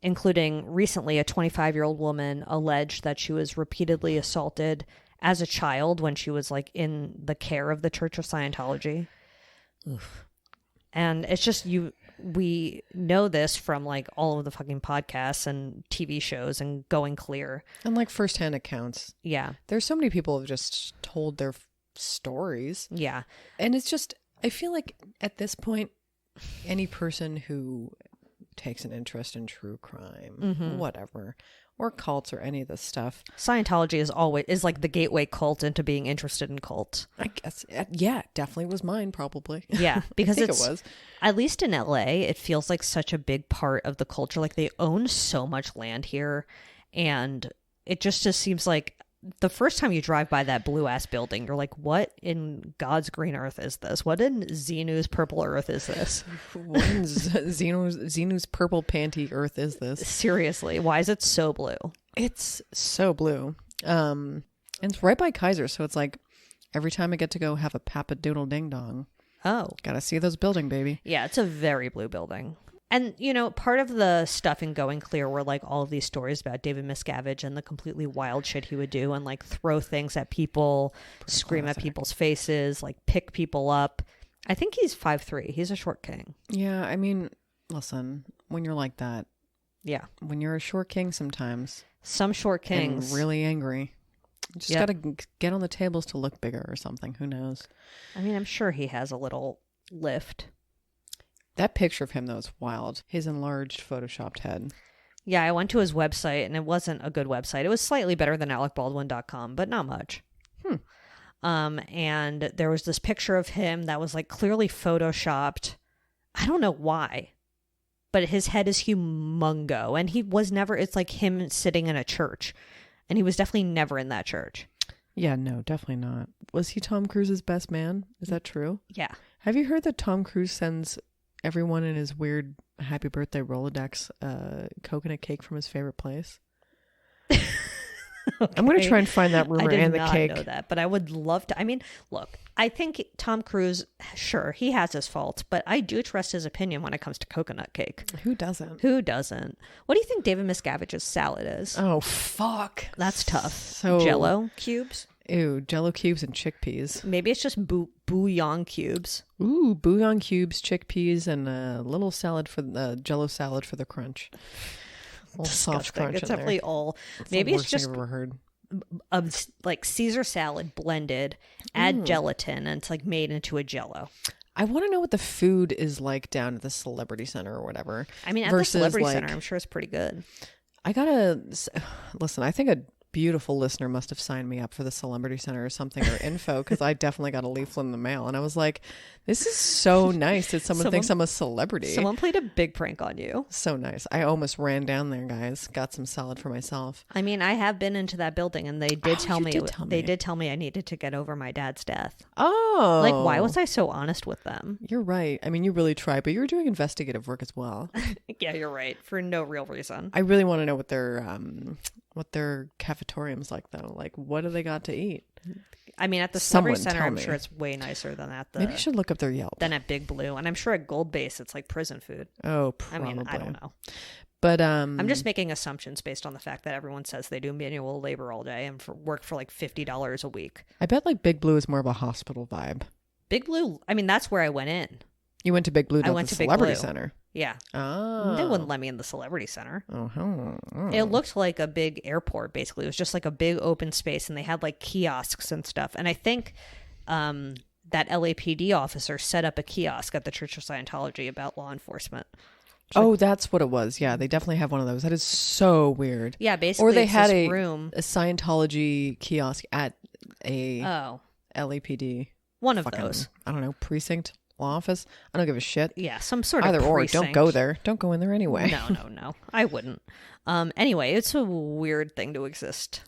including recently a 25-year-old woman alleged that she was repeatedly assaulted as a child when she was like in the care of the Church of Scientology. Oof. And it's just we know this from like all of the fucking podcasts and TV shows and Going Clear. And like firsthand accounts. Yeah. There's so many people who have just told their stories. Yeah. And it's just, I feel like at this point, any person who takes an interest in true crime, whatever, or cults or any of this stuff. Scientology is like the gateway cult into being interested in cults. I guess, yeah, definitely was mine probably. Yeah, because I think it was. At least in LA, it feels like such a big part of the culture. Like they own so much land here, and it just seems like the first time you drive by that blue ass building, you're like, what in God's green earth is this? What in Xenu's purple earth is this? What in Xenu's purple panty earth is this? Seriously, why is it so blue? It's so blue. And it's right by Kaiser, so it's like every time I get to go have a Papa Doodle Ding Dong, Oh. gotta see those building, baby. Yeah, it's a very blue building. And, part of the stuff in Going Clear were like all of these stories about David Miscavige and the completely wild shit he would do and like throw things at people, scream at people's faces, like pick people up. I think he's 5'3". He's a short king. Yeah, I mean, listen, when you're like that, Yeah. when you're a short king sometimes, Some short kings. and really angry, you just Yep. gotta get on the tables to look bigger or something. Who knows? I mean, I'm sure he has a little lift. That picture of him, though, is wild. His enlarged, photoshopped head. Yeah, I went to his website and it wasn't a good website. It was slightly better than alecbaldwin.com, but not much. And there was this picture of him that was like clearly photoshopped. I don't know why, but his head is humongo. And he was never, it's like him sitting in a church. And he was definitely never in that church. Yeah, no, definitely not. Was he Tom Cruise's best man? Is that true? Yeah. Have you heard that Tom Cruise sends everyone in his weird happy birthday Rolodex coconut cake from his favorite place? Okay. I'm going to try and find that rumor and the cake. I did not know that, but I would love to. I mean, look, I think Tom Cruise, sure, he has his faults, but I do trust his opinion when it comes to coconut cake. Who doesn't? Who doesn't? What do you think David Miscavige's salad is? Oh, fuck. That's tough. So Jell-O cubes? Ew, Jell-O cubes and chickpeas. Maybe it's just bouillon cubes. Ooh, bouillon cubes, chickpeas, and a little salad for the Jell-O salad for the crunch. A little soft Disgusting. crunch It's in there. definitely all. It's Maybe the it's worst thing just I've ever heard. like Caesar salad blended, add gelatin, and it's like made into a Jell-O. I want to know what the food is like down at the Celebrity Center or whatever. I mean, at the Celebrity Center, I'm sure it's pretty good. I gotta listen. I think a beautiful listener must have signed me up for the Celebrity Center or something, or info, because I definitely got a leaflet in the mail, and I was like, "This is so nice that someone thinks I'm a celebrity." Someone played a big prank on you. So nice. I almost ran down there, guys. Got some salad for myself. I mean, I have been into that building, and they did tell me. They did tell me I needed to get over my dad's death. Oh, Like, why was I so honest with them? You're right. I mean, you really tried, but you were doing investigative work as well. Yeah, you're right. For no real reason. I really want to know what their cafetorium's like, though. Like, what do they got to eat? I mean, at the Celebrity Someone Center, tell I'm me. sure it's way nicer than at the Maybe I should look up their Yelp. than at Big Blue, and I'm sure at Gold Base it's like prison food. Oh, I probably. mean, I don't know. But I'm just making assumptions based on the fact that everyone says they do manual labor all day and work for like $50 a week. I bet like Big Blue is more of a hospital vibe. Big Blue, I mean, that's where I went in. You went to Big Blue, not went the to Big Celebrity Blue. Center. Yeah. Oh. They wouldn't let me in the Celebrity Center. Oh. It looked like a big airport, basically. It was just like a big open space, and they had like kiosks and stuff. And I think that LAPD officer set up a kiosk at the Church of Scientology about law enforcement. Oh, that's what it was. Yeah, they definitely have one of those. That is so weird. Yeah, basically, Or they it's had this a room. Scientology kiosk at a Oh, LAPD. one of fucking, those. I don't know, precinct, law office. I don't give a shit. Yeah, some sort Either of or. precinct. Don't go there. Don't go in there anyway. No. I wouldn't. Anyway, it's a weird thing to exist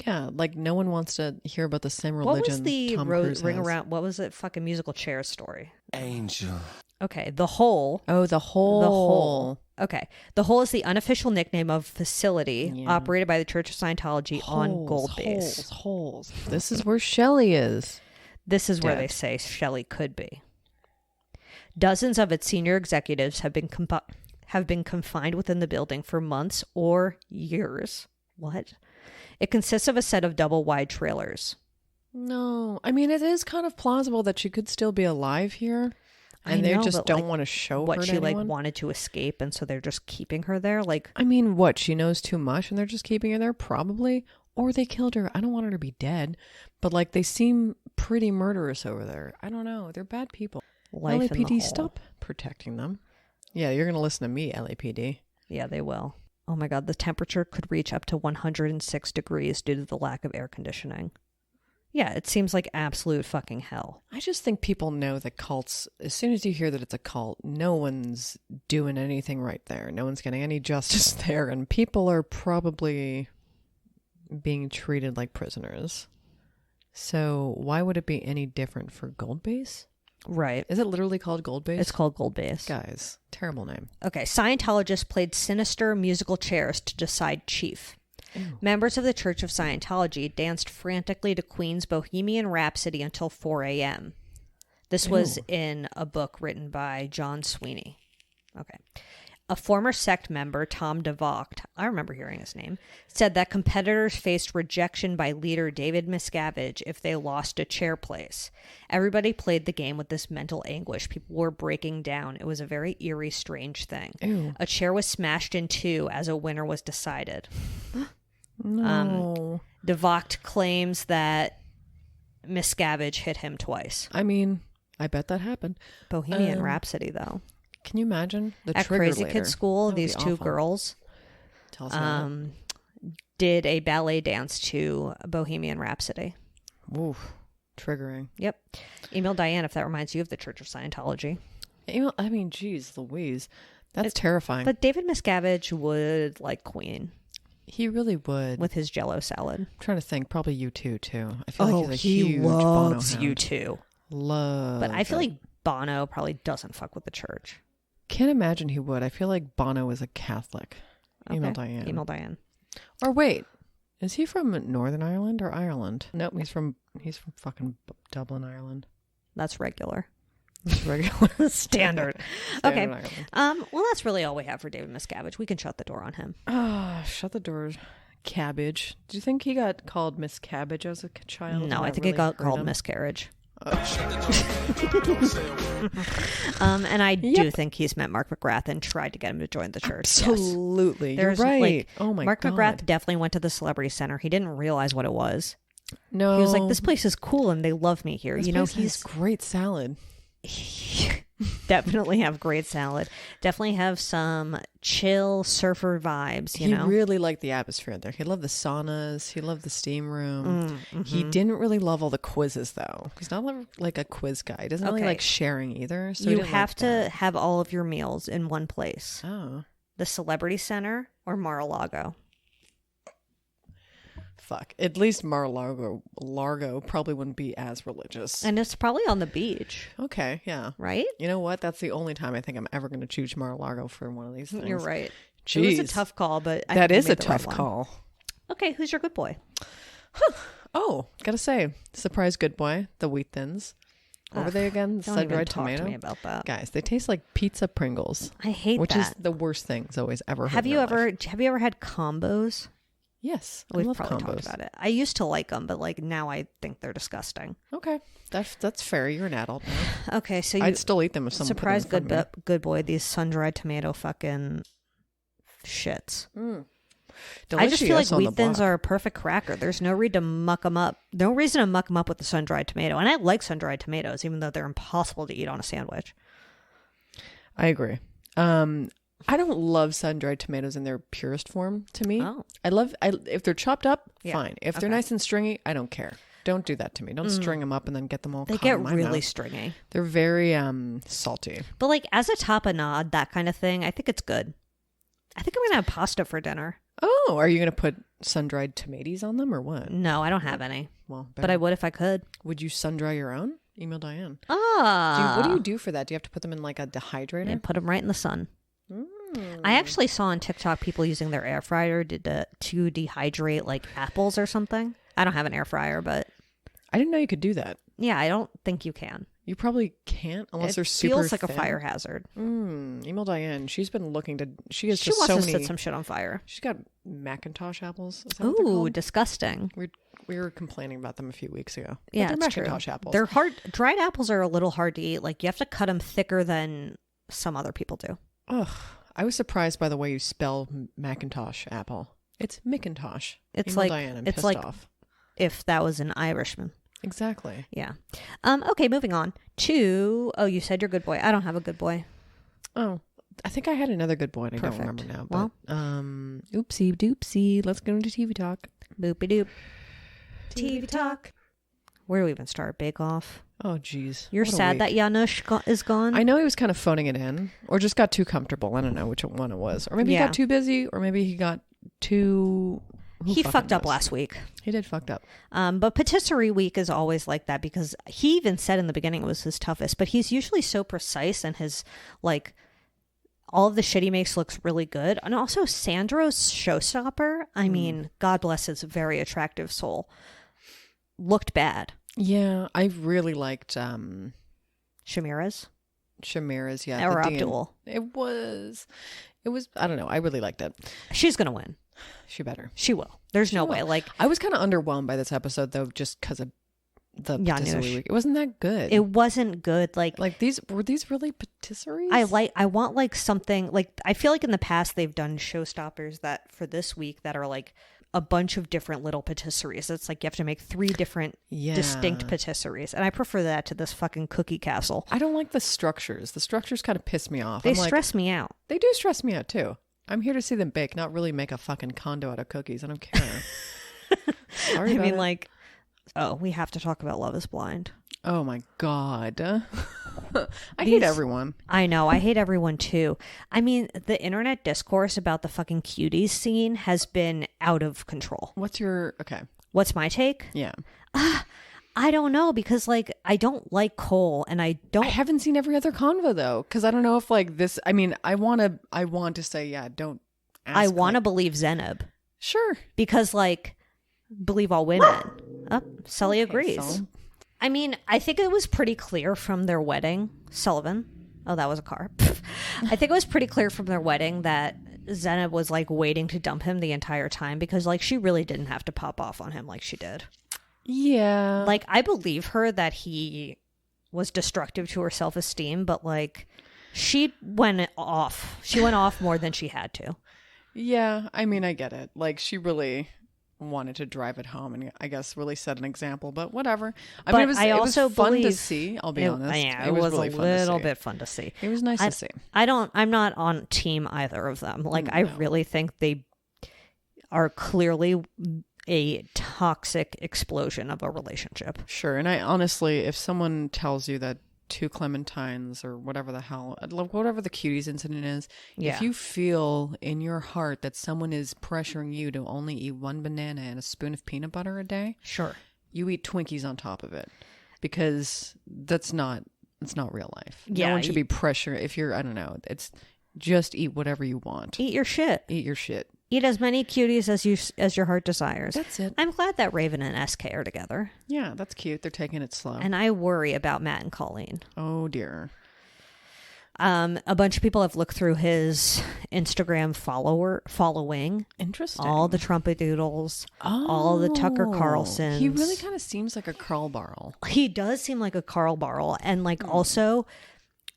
Yeah, like no one wants to hear about the same What religion was the Tom Cruise ring has. around? What was it? Fucking musical chairs story. Angel. Okay, the Hole. Oh, the whole. The Hole. Okay, the Hole is the unofficial nickname of a facility operated by the Church of Scientology on Gold Base. Holes. This is where Shelley is. This is where Dead. they say Shelley could be. Dozens of its senior executives have been confined within the building for months or years. What? It consists of a set of double-wide trailers. No, I mean it is kind of plausible that she could still be alive here, and they just don't want to show what her she to anyone. wanted to escape, and so they're just keeping her there. Like, I mean, what, she knows too much, and they're just keeping her there, probably, or they killed her. I don't want her to be dead, but like they seem pretty murderous over there. I don't know. They're bad people. life in the LAPD, hole. stop protecting them. Yeah, you're gonna listen to me, LAPD. Yeah, they will. Oh my God, the temperature could reach up to 106 degrees due to the lack of air conditioning. Yeah, it seems like absolute fucking hell. I just think people know that cults, as soon as you hear that it's a cult, no one's doing anything right there. No one's getting any justice there, and people are probably being treated like prisoners. So why would it be any different for Gold Base? Right. Is it literally called Gold Base? It's called Gold Base. Guys, terrible name. Okay, Scientologists played sinister musical chairs to decide chief. Ew. Members of the Church of Scientology danced frantically to Queen's Bohemian Rhapsody until 4 a.m. This was Ew. in a book written by John Sweeney. Okay. A former sect member, Tom DeVocht, I remember hearing his name, said that competitors faced rejection by leader David Miscavige if they lost a chair place. Everybody played the game with this mental anguish. People were breaking down. It was a very eerie, strange thing. Ew. A chair was smashed in two as a winner was decided. No. DeVocht claims that Miscavige hit him twice. I mean, I bet that happened. Bohemian Rhapsody, though. Can you imagine the At trigger Crazy later? Kid School, That would these be two awful. girls Tell us about did a ballet dance to Bohemian Rhapsody. it. Oof. Triggering. Yep. Email Diane if that reminds you of the Church of Scientology. I mean, geez, Louise. That's terrifying. But David Miscavige would like Queen he really would. with his Jell-O salad. I'm trying to think. Probably U2 too. I feel like he's a huge Bono hound. you too. Love. But I feel it. like Bono probably doesn't fuck with the church. Can't imagine he would. I feel like Bono is a Catholic. Email Okay. Diane. Email Diane. Or wait, is he from Northern Ireland or Ireland? Nope, he's from fucking Dublin, Ireland. That's regular. He's regular. Standard. Okay. Standard Ireland. Well, that's really all we have for David Miscavige. We can shut the door on him. Ah, shut the door. Cabbage. Do you think he got called Miss Cabbage as a child? No, and I that think really it got hurt called him? miscarriage. And I do think he's met Mark McGrath and tried to get him to join the church. Yes. Absolutely. There's You're right. like, Oh my Mark god. McGrath definitely went to the Celebrity Center. He didn't realize what it was. No. He was like, "This place is cool and they love me here." This You know, place has he's great salad. definitely have great salad. Definitely have some chill surfer vibes. You He know, really liked the atmosphere there. He loved the saunas. He loved the steam room. Mm-hmm. He didn't really love all the quizzes, though. He's not like a quiz guy. He doesn't really Okay. like sharing either. So he you didn't have like to that. have all of your meals in one place: Oh, the Celebrity Center or Mar-a-Lago. fuck. At least Largo probably wouldn't be as religious. And it's probably on the beach, Okay, yeah. right? You know what? That's the only time I think I'm ever going to choose Mar-a-Lago for one of these things. You're right. Jeez. It was a tough call, but I That think we is a made the right tough one. call. Okay, who's your good boy? Oh, gotta say, surprise good boy, the wheat thins. What were they again? Don't even Sun-dried talk tomato? to me about that. Guys, they taste like pizza Pringles. I hate Which that. is the worst thing Zoe's ever heard Have in you her ever life. had combos? Yes, We've I love probably combos. talked about it. I used to like them, but like now I think they're disgusting. Okay, that's fair. You're an adult now. Okay, so you I'd still eat them if someone surprise put them in front of me. good boy. These sun-dried tomato fucking shits. I Delicious just feel like on the wheat thins block. are a perfect cracker. There's no reason to muck them up. No reason to muck them up with the sun-dried tomato. And I like sun-dried tomatoes, even though they're impossible to eat on a sandwich. I agree. I don't love sun-dried tomatoes in their purest form. To me, Oh. if they're chopped up, Yeah. fine. If they're Okay. nice and stringy, I don't care. Don't do that to me. Don't string them up and then get them all. They caught get in my really mouth. stringy. They're very salty. But like as a tapenade, that kind of thing, I think it's good. I think I'm gonna have pasta for dinner. Oh, are you gonna put sun-dried tomatoes on them or what? No, I don't have any. Well, But I would if I could. Would you sun-dry your own? Email Diane. Ah. What do you do for that? Do you have to put them in like a dehydrator? And put them right in the sun. I actually saw on TikTok people using their air fryer to dehydrate like apples or something. I don't have an air fryer, but I didn't know you could do that. yeah, I don't think you can. You probably can't unless they're It super feels like a thin. fire hazard. Email Diane. She's been looking to. She has She just wants so to many. set some shit on fire. She's got Macintosh apples. Is that what they're Ooh, called? disgusting. We were complaining about them a few weeks ago. But Yeah, they're it's Macintosh true. apples. They're hard. Dried apples are a little hard to eat. Like you have to cut them thicker than some other people do. Ugh. I was surprised by the way you spell Macintosh apple. It's Macintosh. It's Email like Diane. I'm it's pissed like off. if that was an Irishman. Exactly. Yeah. Okay, moving on to. Oh, you said you're good boy. I don't have a good boy. Oh, I think I had another good point. I Perfect. don't remember now. Well- But oopsie doopsie. Let's go into TV talk. Boopy doop. TV talk. Where do we even start? Bake Off. Oh, geez. You're What a sad week. that Janusz is gone. I know he was kind of phoning it in, or just got too comfortable. I don't know which one it was, or maybe he Yeah. got too busy, or maybe he got too. Who He fucking fucked up knows? last week. He did fucked up. But patisserie week is always like that because he even said in the beginning it was his toughest, but he's usually so precise and his like all of the shit he makes looks really good. And also Sandro's showstopper, I mean, God bless his very attractive soul, looked bad. Yeah, I really liked Shamira's Shamira's. Yeah, or the Abdul. It was. I don't know. I really liked it. She's gonna win. She better. She will. There's no way. Like I was kind of underwhelmed by this episode though, just because of the Janusz. patisserie week. It wasn't that good. it wasn't good. Like these really patisseries? I want like something like I feel like in the past they've done showstoppers that for this week that are like a bunch of different little patisseries. It's like you have to make 3 different distinct patisseries. And I prefer that to this fucking cookie castle. I don't like the structures. The structures kind of piss me off. They I'm like, stress me out. They do stress me out too. I'm here to see them bake, not really make a fucking condo out of cookies. I don't care. Sorry I about mean, it. like, oh, we have to talk about Love is Blind. Oh my god. I hate everyone. I know. I hate everyone too. I mean, the internet discourse about the fucking cuties scene has been out of control. What's your okay? What's my take? Yeah. I don't know because like I don't like Cole and I don't I haven't seen every other convo though, because I don't know if like this. I mean, I want to say yeah. Don't. Ask, I want to like, believe Zeneb Sure. because like believe all women. Sully Okay, agrees. Sul. I mean, I think it was pretty clear from their wedding, Sullivan. Oh, that was a car. I think it was pretty clear from their wedding that Zeneb was like waiting to dump him the entire time because like she really didn't have to pop off on him like she did. Yeah. Like I believe her that he was destructive to her self-esteem, but like she went off. She went off more than she had to. Yeah. I mean, I get it. Like she really wanted to drive it home and I guess really set an example, but whatever. I mean, I also it was fun to believe- see, I'll be honest. Yeah, it was really a fun to little see. bit fun to see. It was nice to see. I'm not on team either of them. Like I really think they are clearly a toxic explosion of a relationship. Sure. And I honestly, if someone tells you that 2 clementines or whatever the hell, whatever the cuties incident is, Yeah. if you feel in your heart that someone is pressuring you to only eat 1 banana and a spoon of peanut butter a day, Sure. you eat Twinkies on top of it, because it's not real life. Yeah, No one should be pressure. If you're, I don't know, it's just eat whatever you want. Eat your shit. Eat your shit. Eat as many cuties as your heart desires. That's it. I'm glad that Raven and SK are together. Yeah, that's cute. They're taking it slow. And I worry about Matt and Colleen. Oh dear. A bunch of people have looked through his Instagram following. Interesting. All the Trumpadoodles, all the Tucker Carlsons. He really kind of seems like a Carl Barrel. He does seem like a Carl Barrel. And like also,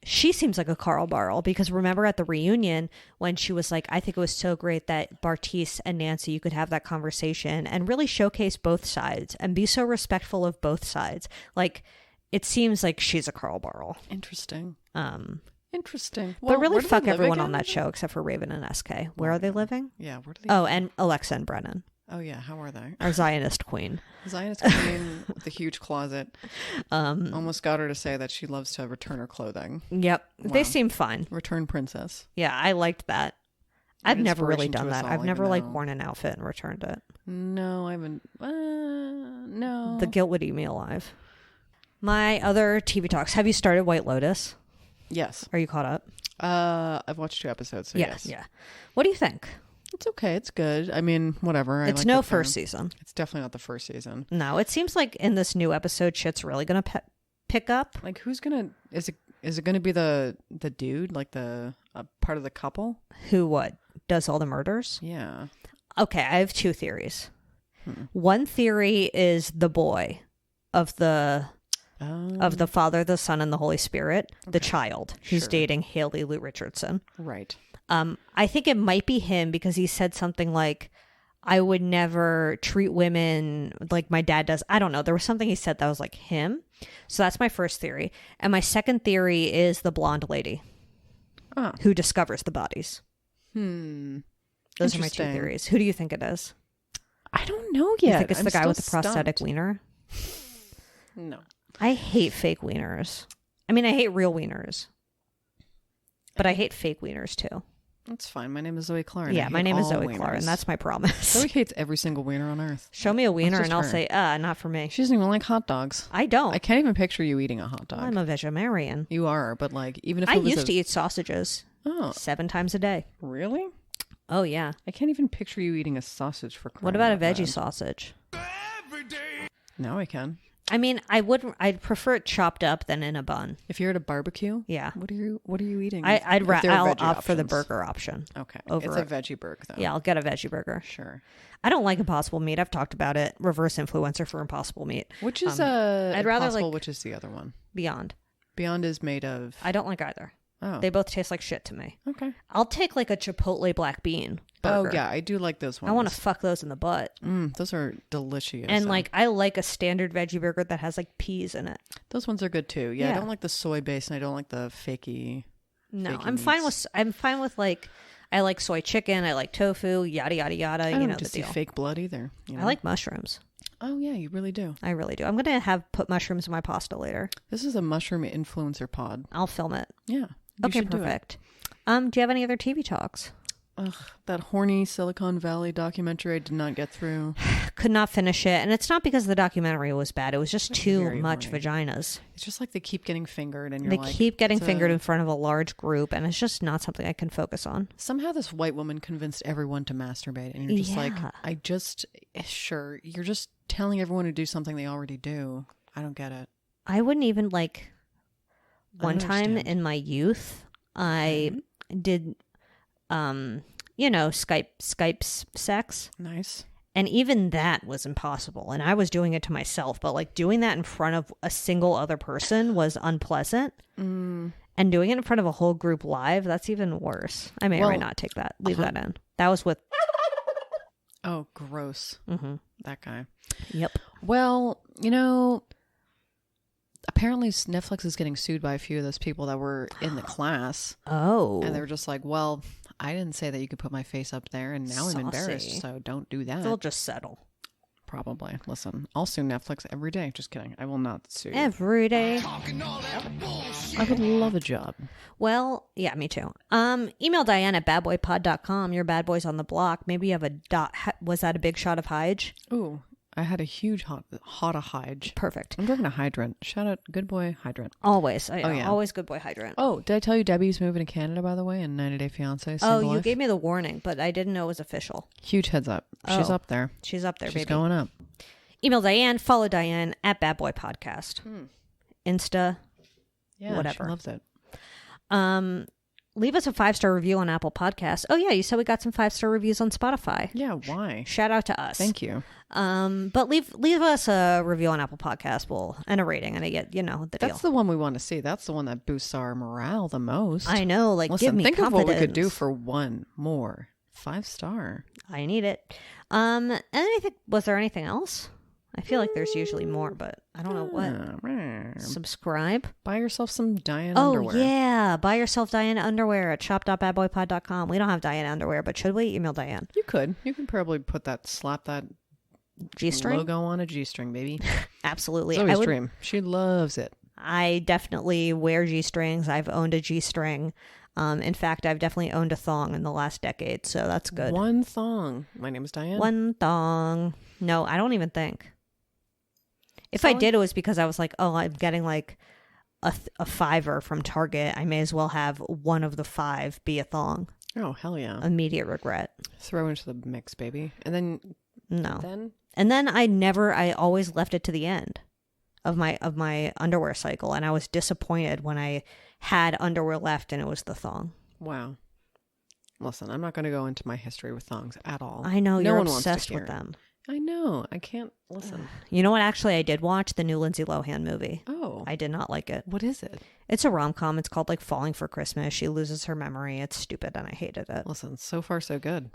she seems like a Carl Barrel because remember at the reunion when she was like, I think it was so great that Bartice and Nancy, you could have that conversation and really showcase both sides and be so respectful of both sides. Like, it seems like she's a Carl Barrel. Interesting. Interesting. But really where do fuck they live everyone on again? that show except for Raven and SK. Where are they living? Yeah, where do they? Oh, and Alexa and Brennan, Oh yeah, how are they? our Zionist queen. Zionist queen with the huge closet. Almost got her to say that she loves to return her clothing. Yep. They Wow. seem fine. Return princess. Yeah, I liked that. I've never really inspiration to done us that. all, I've never even like though- worn an outfit and returned it. No, I haven't. No. The guilt would eat me alive. My other TV talks. Have you started White Lotus? Yes. Are you caught up? I've watched 2 episodes, so yes. Yeah. What do you think? It's okay. It's good. I mean, whatever. It's like no the film. first season. It's definitely not the first season. No, it seems like in this new episode, shit's really gonna pick up. Like, who's gonna? Is it gonna be the dude, like the part of the couple? Who what does all the murders? Yeah. Okay, I have 2 theories. One theory is the boy of the Father, the Son, and the Holy Spirit, the child who's Sure. dating Haley Lou Richardson. Right. I think it might be him because he said something like, I would never treat women like my dad does. I don't know. There was something he said that was like him. So that's my first theory. And my second theory is the blonde lady who discovers the bodies. Those are my 2 Interesting. theories. Who do you think it is? I don't know You yet. think it's I'm the guy still with the prosthetic stumped. wiener? No. I hate fake wieners. I mean, I hate real wieners. But I hate fake wieners too. That's fine. My name is Zoe Clark. and I Yeah, my hate name is all Zoe wieners. Clark, and that's my promise. Zoe hates every single wiener on earth. Show me a wiener just and I'll her. say, not for me. She doesn't even like hot dogs. I don't. I can't even picture you eating a hot dog. I'm a vegetarian. You are, but like, even if I it was used to eat sausages Oh, 7 times a day. really? Oh, yeah. I can't even picture you eating a sausage for crying What about a out veggie loud. sausage? Now I can. I mean, I'd prefer it chopped up than in a bun. If you're at a barbecue, Yeah. What are you eating? I'll if there are veggie opt for the options? burger option. Okay, over it's a it. veggie burger though. Yeah, I'll get a veggie burger. Sure. I don't like Impossible Meat. I've talked about it. Reverse influencer for Impossible Meat. Which is I'd rather Impossible, like which is the other one? Beyond. Beyond is made of. I don't like either. Oh, They both taste like shit to me. okay. I'll take like a Chipotle black bean burger. Oh yeah, I do like those ones. I want to fuck those in the butt. Those are delicious. And like I like a standard veggie burger that has like peas in it. those ones are good too. Yeah, I Yeah. don't like the soy base, and I don't like the fakey. No, fakey I'm fine meats. with like I like soy chicken, I like tofu, yada yada yada, I you don't know the just see deal. fake blood either. you I know? like mushrooms. Oh yeah, you really do. I really do. I'm going to put mushrooms in my pasta later. This is a mushroom influencer pod. I'll film it. Yeah. you Okay, should do it. perfect. Do you have any other TV talks? Ugh, that horny Silicon Valley documentary I did not get through. Could not finish it, and it's not because the documentary was bad. It was just too very much horny. vaginas. It's just like they keep getting fingered, and you're They like, keep getting it's fingered in front of a large group, and it's just not something I can focus on. Somehow this white woman convinced everyone to masturbate, and you're just like, Yeah. sure, you're just telling everyone to do something they already do. I don't get it. I wouldn't even like. I One don't time understand. in my youth, I did, Skype sex. Nice. And even that was impossible. And I was doing it to myself, but like doing that in front of a single other person was unpleasant. And doing it in front of a whole group live, that's even worse. I may or may Well, not take that. Leave that in. That was with. Oh, gross. That guy. Yep. Well, apparently Netflix is getting sued by a few of those people that were in the class. Oh. And they were just like, well, I didn't say that you could put my face up there, and now I'm embarrassed, Saucy. so don't do that. They'll just settle. Probably. Listen, I'll sue Netflix every day. Just kidding. I will not sue. Every day. I would love a job. Well, yeah, me too. Email Diane at badboypod.com. Your bad boys on the block. Maybe you have a was that a big shot of Hyge? Ooh, I had a huge hot a Hyge. Perfect. I'm drinking a hydrant. Shout out, good boy hydrant. Always. yeah. Always good boy hydrant. Oh, did I tell you Debbie's moving to Canada, by the way, in 90 Day Fiancé? Oh, Single you Life? gave me the warning, but I didn't know it was official. Huge heads up. She's Oh. up there. She's up there, She's baby. going up. Email Diane. Follow Diane at Bad Boy Podcast. Insta. Yeah, Whatever. she loves it. Leave us a 5-star review on Apple Podcasts. Oh, yeah, you said we got some 5-star reviews on Spotify. Yeah, why? Shout out to us. Thank you. But leave us a review on Apple Podcasts, and a rating, and I get the deal. That's the one we want to see. That's the one that boosts our morale the most. I know, like Listen, give me think confidence. of what we could do for one more 5-star. I need it. Was there anything else? I feel like there's usually more, but I don't know what. Subscribe. Buy yourself some Diane Oh, underwear. yeah. Buy yourself Diana underwear at shop.badboypod.com. We don't have Diana underwear, but should we? Email Diane. You could. You can probably slap that G-string? logo on a G-string, baby. Absolutely. Zoe's dream. She loves it. I definitely wear G-strings. I've owned a G-string. In fact, I've definitely owned a thong in the last decade, so that's good. One thong. My name is Diane. One thong. No, I don't even think. If I did, it was because I was like, oh, I'm getting like a $5 from Target. I may as well have one of the 5 be a thong. Oh, hell yeah. Immediate regret. Throw into the mix, baby. And then... No. Then? And then I always left it to the end of my underwear cycle, and I was disappointed when I had underwear left and it was the thong. Wow. Listen, I'm not going to go into my history with thongs at all. I know, No you're one wants to obsessed hear with it. them. I know. I can't listen. You know what? Actually, I did watch the new Lindsay Lohan movie. Oh. I did not like it. What is it? It's a rom-com. It's called like Falling for Christmas. She loses her memory. It's stupid and I hated it. Listen, so far so good.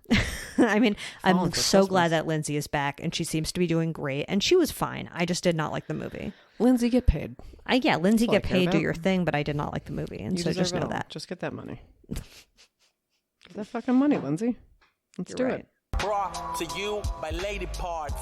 I mean, Falling I'm for so Christmas. glad that Lindsay is back and she seems to be doing great. And she was fine. I just did not like the movie. Lindsay, get paid. Lindsay, That's all I get care paid, do about. your thing, but I did not like the movie. And You so deserve just it know all. that. Just get that money. Get that fucking money, Lindsay. Let's You're do right. it. Brought to you by Lady Parts.